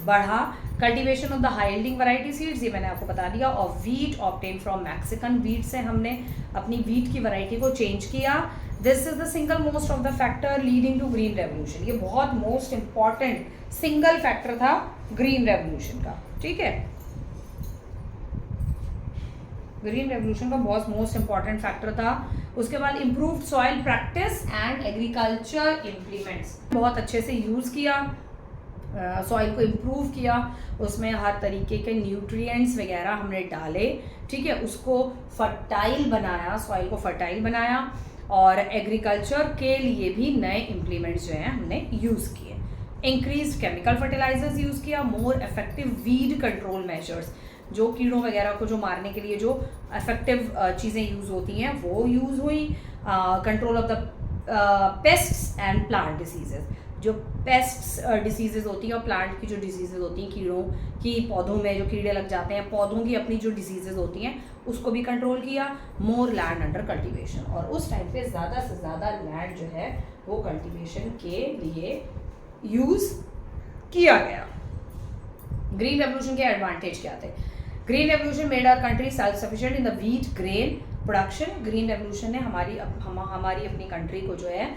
बढ़ा. Cultivation of the high yielding variety seeds, ये मैंने आपको बता दिया, और wheat obtain from Mexican wheat से हमने अपनी वीट की वैरायटी को चेंज किया. This is the single most of the factor leading to green revolution. ये बहुत मोस्ट इंपॉर्टेंट सिंगल फैक्टर था ग्रीन रेवोल्यूशन का. ठीक है. ग्रीन रेवोल्यूशन का बहुत मोस्ट इंपॉर्टेंट फैक्टर था. उसके बाद improved soil practice and agriculture implements, बहुत अच्छे से यूज़ किया, सॉइल को इम्प्रूव किया, उसमें हर तरीके के न्यूट्रिएंट्स वगैरह हमने डाले. ठीक है. उसको फर्टाइल बनाया, सॉइल को फर्टाइल बनाया, और एग्रीकल्चर के लिए भी नए इम्प्लीमेंट्स जो हैं हमने यूज़ किए. इंक्रीज केमिकल फर्टिलाइजर्स यूज़ किया. More effective weed control measures, जो कीड़ों वगैरह को जो मारने के लिए जो इफेक्टिव चीज़ें यूज़ होती हैं वो यूज़ हुई. Control of the pests and plant diseases, जो पेस्ट्स डिसीजेज होती हैं और प्लांट की जो डिसीजेज होती हैं, कीड़ों की, पौधों में जो कीड़े लग जाते हैं, पौधों की अपनी जो डिसीजेज होती हैं उसको भी कंट्रोल किया. मोर लैंड अंडर कल्टीवेशन, और उस टाइम पे ज़्यादा से ज़्यादा लैंड जो है वो कल्टीवेशन के लिए यूज़ किया गया. ग्रीन रेवोल्यूशन के एडवांटेज क्या थे? Green revolution made our country self sufficient in the wheat grain production. Green revolution ने हमारी अपनी कंट्री को जो है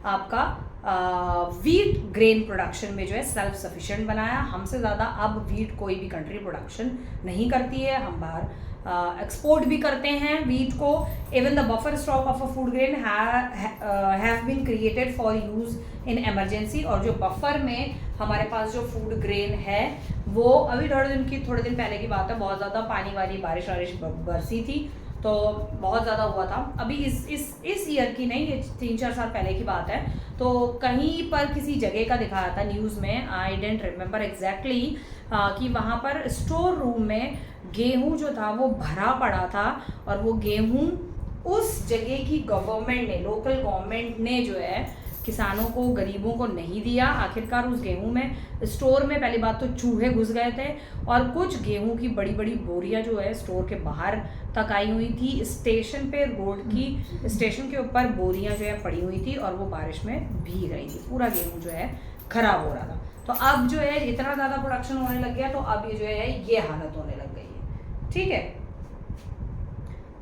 आपका वीट ग्रेन प्रोडक्शन में जो है सेल्फ सफिशिएंट बनाया। हमसे ज़्यादा अब वीट कोई भी कंट्री प्रोडक्शन नहीं करती है, हम बाहर एक्सपोर्ट भी करते हैं वीट को। Even the buffer stock of a food grain have been created for use in emergency. और जो बफर में हमारे पास जो फूड ग्रेन है वो अभी थोड़े दिन पहले की बात है, बहुत ज़्यादा पानी वाली बारिश बरसी थी तो बहुत ज़्यादा हुआ था। अभी इस ईयर की नहीं, ये 3-4 साल पहले की बात है। तो कहीं पर किसी जगह का दिखाया था न्यूज़ में, आई डेंट रिमेम्बर एग्जैक्टली, कि वहाँ पर स्टोर रूम में गेहूं जो था वो भरा पड़ा था और वो गेहूं उस जगह की गवर्नमेंट ने, लोकल गवर्नमेंट ने जो है किसानों को, गरीबों को नहीं दिया। आखिरकार उस गेहूं में, स्टोर में पहली बात तो चूहे घुस गए थे और कुछ गेहूं की बड़ी बड़ी बोरियां जो है स्टोर के बाहर तक आई हुई थी। स्टेशन पे, रोड की स्टेशन के ऊपर बोरियां जो है पड़ी हुई थी और वो बारिश में भीग रही थी। पूरा गेहूं जो है खराब हो रहा था। तो अब जो है इतना ज़्यादा प्रोडक्शन होने लग गया तो अब ये जो है ये हालत होने लग गई है। ठीक है,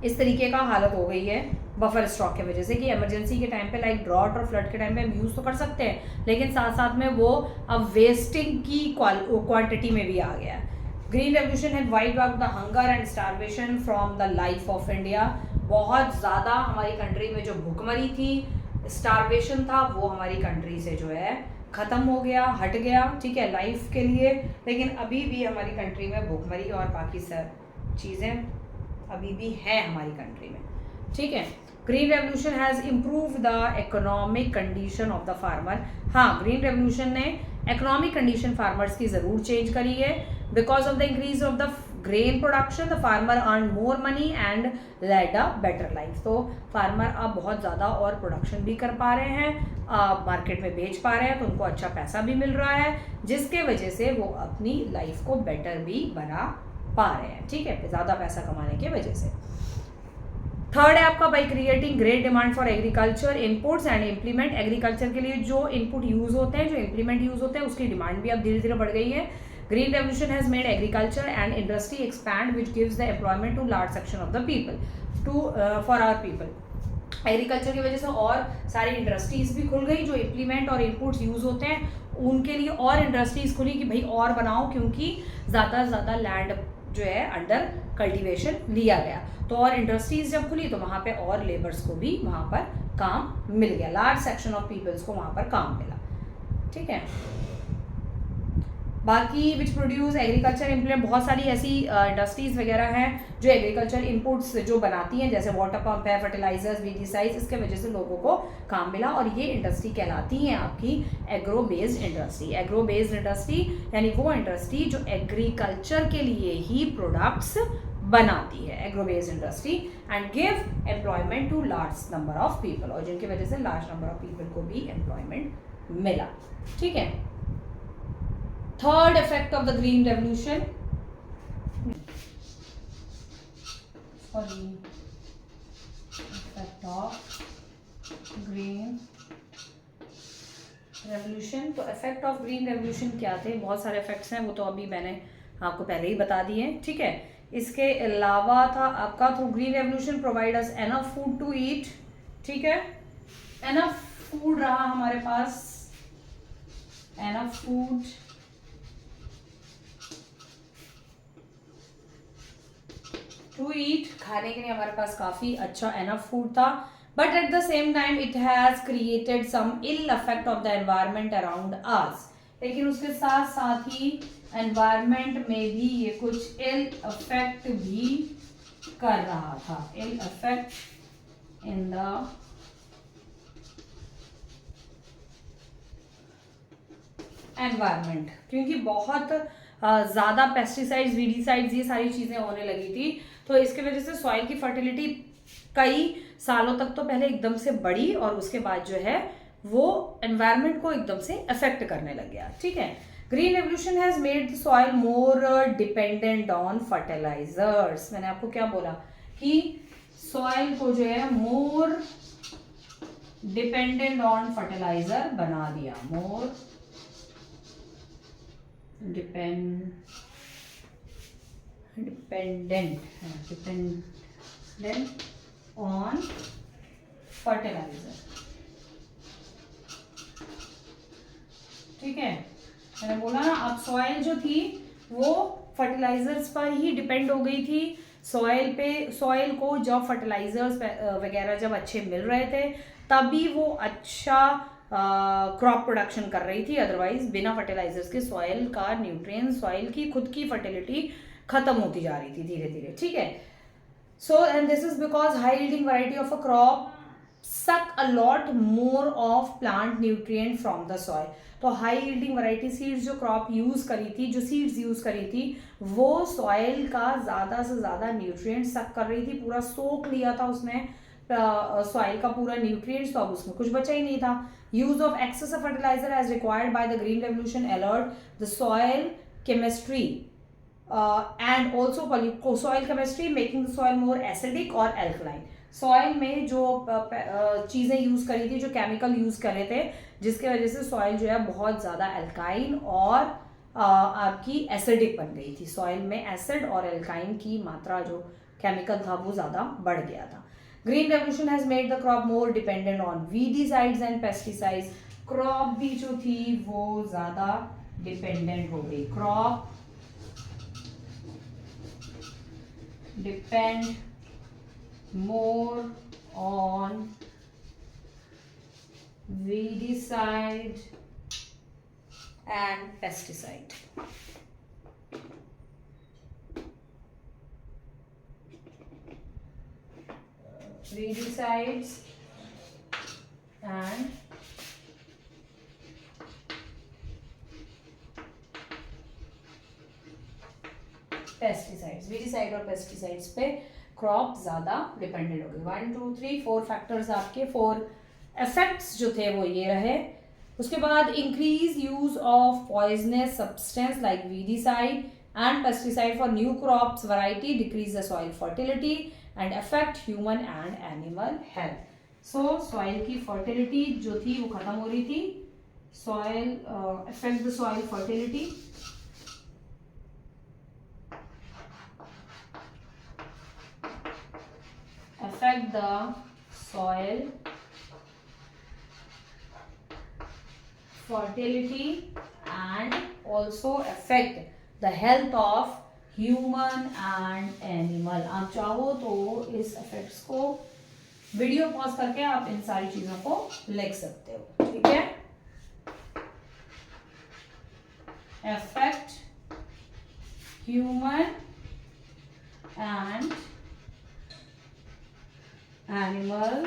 इस तरीके का हालत हो गई है बफर स्टॉक की वजह से कि इमरजेंसी के टाइम पे, लाइक ड्रॉट और फ्लड के टाइम पे हम यूज़ तो कर सकते हैं, लेकिन साथ साथ में वो अब वेस्टिंग की क्वांटिटी में भी आ गया है। Green revolution had wiped out the hunger and starvation from the life of India. बहुत ज़्यादा हमारी कंट्री में जो भुखमरी थी, स्टारवेशन था, वो हमारी कंट्री से जो है ख़त्म हो गया, हट गया। ठीक है, लाइफ के लिए। लेकिन अभी भी हमारी कंट्री में भुखमरी और बाकी सब चीज़ें अभी भी है हमारी कंट्री में। ठीक है, green revolution has improve the economic condition of the farmer. हाँ, ग्रीन रेवोल्यूशन ने इकोनॉमिक कंडीशन फार्मर्स की ज़रूर चेंज करी है। Because of the increase of the grain production the farmer earn more money and led a better life. तो farmer अब बहुत ज़्यादा और प्रोडक्शन भी कर पा रहे हैं, मार्केट में बेच पा रहे हैं, तो उनको अच्छा पैसा भी मिल रहा है, जिसके वजह से वो अपनी लाइफ को बेटर भी बना पा रहे हैं। ठीक है, ज़्यादा पैसा कमाने की वजह से। थर्ड है आपका, by creating great demand for agriculture inputs and implement. Agriculture के लिए जो इनपुट यूज होते हैं, जो इम्प्लीमेंट यूज होते हैं, उसकी डिमांड भी अब धीरे धीरे बढ़ गई है। Green revolution has made agriculture and industry expand which gives the employment to large section of the people, for our people. Agriculture की वजह से और सारी इंडस्ट्रीज भी खुल गई, जो इम्प्लीमेंट और इनपुट्स यूज होते हैं उनके लिए और इंडस्ट्रीज खुली कि भाई और बनाओ, क्योंकि ज़्यादा से ज़्यादा लैंड जो है अंडर कल्टीवेशन लिया गया। तो और इंडस्ट्रीज जब खुली तो वहाँ पे और लेबर्स को भी वहाँ पर काम मिल गया, लार्ज सेक्शन ऑफ पीपल्स को वहाँ पर काम मिला। ठीक है, बाकी विच प्रोड्यूस एग्रीकल्चर इम्प्लीमेंट, बहुत सारी ऐसी इंडस्ट्रीज वगैरह हैं जो एग्रीकल्चर इनपुट्स जो बनाती हैं, जैसे वाटर पंप है, फर्टिलाइजर्स, वीजीसाइड्स, इसके वजह से लोगों को काम मिला। और ये इंडस्ट्री कहलाती हैं आपकी agro based industry. Agro based industry यानी वो इंडस्ट्री जो एग्रीकल्चर के लिए ही प्रोडक्ट्स बनाती है, agro based industry, and give employment to large number of people, और जिनकी वजह से लार्ज नंबर ऑफ पीपल को भी एम्प्लॉयमेंट मिला। ठीक है, third effect of the green revolution, effect of green revolution. तो इफेक्ट ऑफ ग्रीन रेवोल्यूशन क्या थे? बहुत सारे इफेक्ट्स हैं, वो तो अभी मैंने आपको पहले ही बता दिए हैं। ठीक है, इसके अलावा था आपका, through green revolution provide us enough food to eat. ठीक है, एनफ फूड रहा हमारे पास, एनफ फूड टू ईट, खाने के लिए हमारे पास काफ़ी अच्छा एनफ फूड था। But at the same time it has created some ill affect of the environment around us. लेकिन उसके साथ साथ ही एनवायरमेंट में भी ये कुछ इल अफेक्ट भी कर रहा था, इल अफेक्ट इन द एनवायरमेंट, क्योंकि बहुत ज़्यादा पेस्टिसाइड्स, वीडीसाइड्स, ये सारी चीज़ें होने लगी थी। तो इसके वजह से सॉइल की फर्टिलिटी कई सालों तक तो पहले एकदम से बढ़ी और उसके बाद जो है वो एनवायरनमेंट को एकदम से अफेक्ट करने लग गया। ठीक है, green revolution has made the soil more dependent on fertilisers. मैंने आपको क्या बोला कि सॉइल को जो है मोर डिपेंडेंट ऑन फर्टिलाइजर बना दिया, मोर डिपेंडेंट ऑन फर्टिलाइजर। ठीक है, मैंने बोला ना, अब सॉइल जो थी वो फर्टिलाइजर्स पर ही डिपेंड हो गई थी। सॉइल को जब फर्टिलाइजर्स वगैरह जब अच्छे मिल रहे थे तभी वो अच्छा क्रॉप प्रोडक्शन कर रही थी, अदरवाइज बिना फर्टिलाइजर्स के सॉइल का न्यूट्रिएंट, सॉइल की खुद की फर्टिलिटी खत्म होती जा रही थी धीरे धीरे। ठीक है, so and this is because high yielding variety of a crop suck a lot more of plant nutrient from the soil। तो हाई यील्डिंग वैरायटी सीड्स जो क्रॉप यूज करी थी, जो सीड्स यूज करी थी, वो सॉइल का ज्यादा से ज्यादा न्यूट्रिएंट सक कर रही थी, पूरा सोख लिया था उसने सॉइल का पूरा न्यूट्रिएंट्स, तो अब उसमें कुछ बचा ही नहीं था। Use of excess of fertiliser as required by the green revolution alert the soil chemistry and also soil chemistry making the soil more acidic or alkaline। Soil में जो चीज़ें यूज़ करी थी, जो केमिकल यूज़ करे थे, जिसके वजह से सॉइल जो है बहुत ज़्यादा अल्काइन और आपकी एसिडिक बन गई थी। सॉइल में एसिड और अल्काइन की मात्रा जो केमिकल था वो ज़्यादा बढ़ गया था। Green revolution has made the crop more dependent on weedicides and pesticides. Crop भी जो थी वो ज़्यादा डिपेंडेंट हो गई। Crop depend more on weedicide and pesticide। weedicides and pesticides, weedicide और पेस्टिसाइड्स पे क्रॉप ज़्यादा डिपेंडेंट हो गई। 1 2 3 4 फैक्टर्स आपके, 4 इफेक्ट्स जो थे वो ये रहे। उसके बाद increase use of poisonous substance like weedicide and pesticide for new crops variety decrease the soil fertility and affect human and animal health. So soil की फर्टिलिटी जो थी वो खत्म हो रही थी। Soil affect the soil fertility, affect the soil fertility and also affect the health of human and animal। आप चाहो तो इस इफेक्ट्स को वीडियो पॉज करके आप इन सारी चीजों को लिख सकते हो। ठीक है, affect human and animal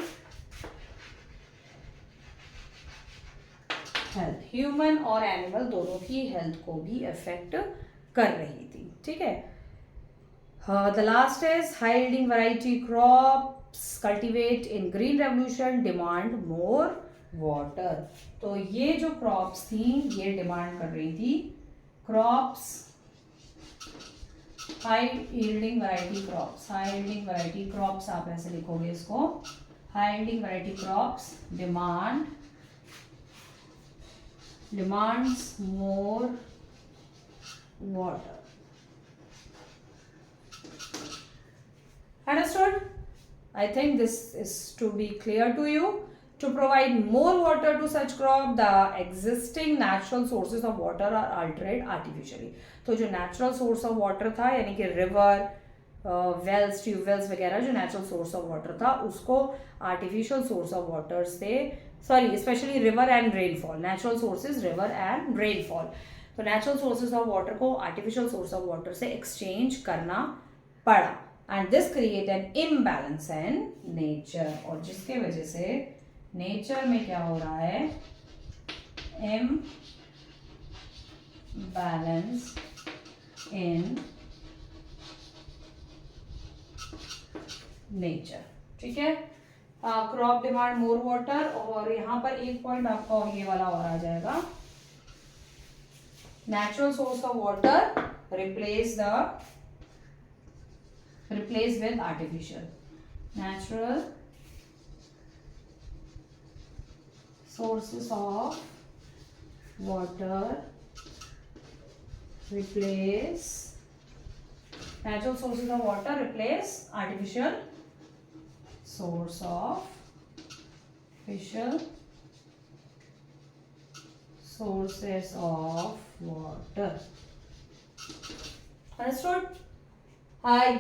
health, human और एनिमल दोनों की हेल्थ को भी अफेक्ट कर रही थी। ठीक है, the last is high yielding variety crops cultivate in green revolution demand more water. तो ये जो क्रॉप्स थी ये डिमांड कर रही थी, crops high yielding variety crops, high yielding variety crops आप ऐसे लिखोगे इसको, high yielding variety crops demands more water. Understood? I think this is to be clear to you. To provide more water to such crop, the existing natural sources of water are altered artificially। तो जो natural source of water था, यानी कि river, wells, tube wells वगैरह जो natural source of water था, उसको artificial source of water से, sorry, especially river and rainfall, natural sources river and rainfall, तो natural sources of water को artificial source of water से exchange करना पड़ा, and this create an imbalance in nature। और जिसके वजह से नेचर में क्या हो रहा है, imbalance in nature। ठीक है, क्रॉप डिमांड मोर वाटर, और यहाँ पर एक पॉइंट आपका ये वाला और आ जाएगा, natural source of water replace with artificial। natural sources of water replace, natural sources of water replace artificial sources of water. Understood?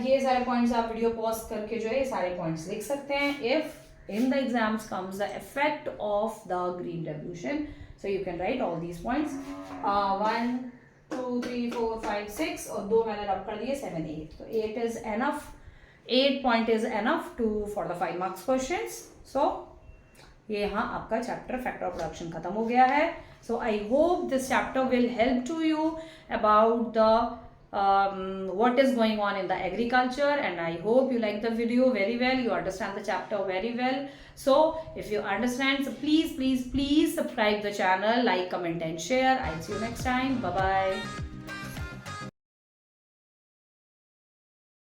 ये सारे पॉइंट्स आप वीडियो पॉज करके जो है ये सारे पॉइंट्स लिख सकते हैं. If in the exams comes the effect of the green revolution, so you can write all these points. 1 2 3 4 5 6 और 2 मैंने रब कर दिए 7 8. तो 8 is enough. 8 point is enough to for the 5 marks questions. So ये यहाँ आपका चैप्टर फैक्टर ऑफ प्रोडक्शन खत्म हो गया है. So I hope this chapter will help to you about the what is going on in the agriculture, and I hope you like the video very well, you understand the chapter very well. So if you understand, so please subscribe the channel, like, comment and share. I'll see you next time. Bye bye.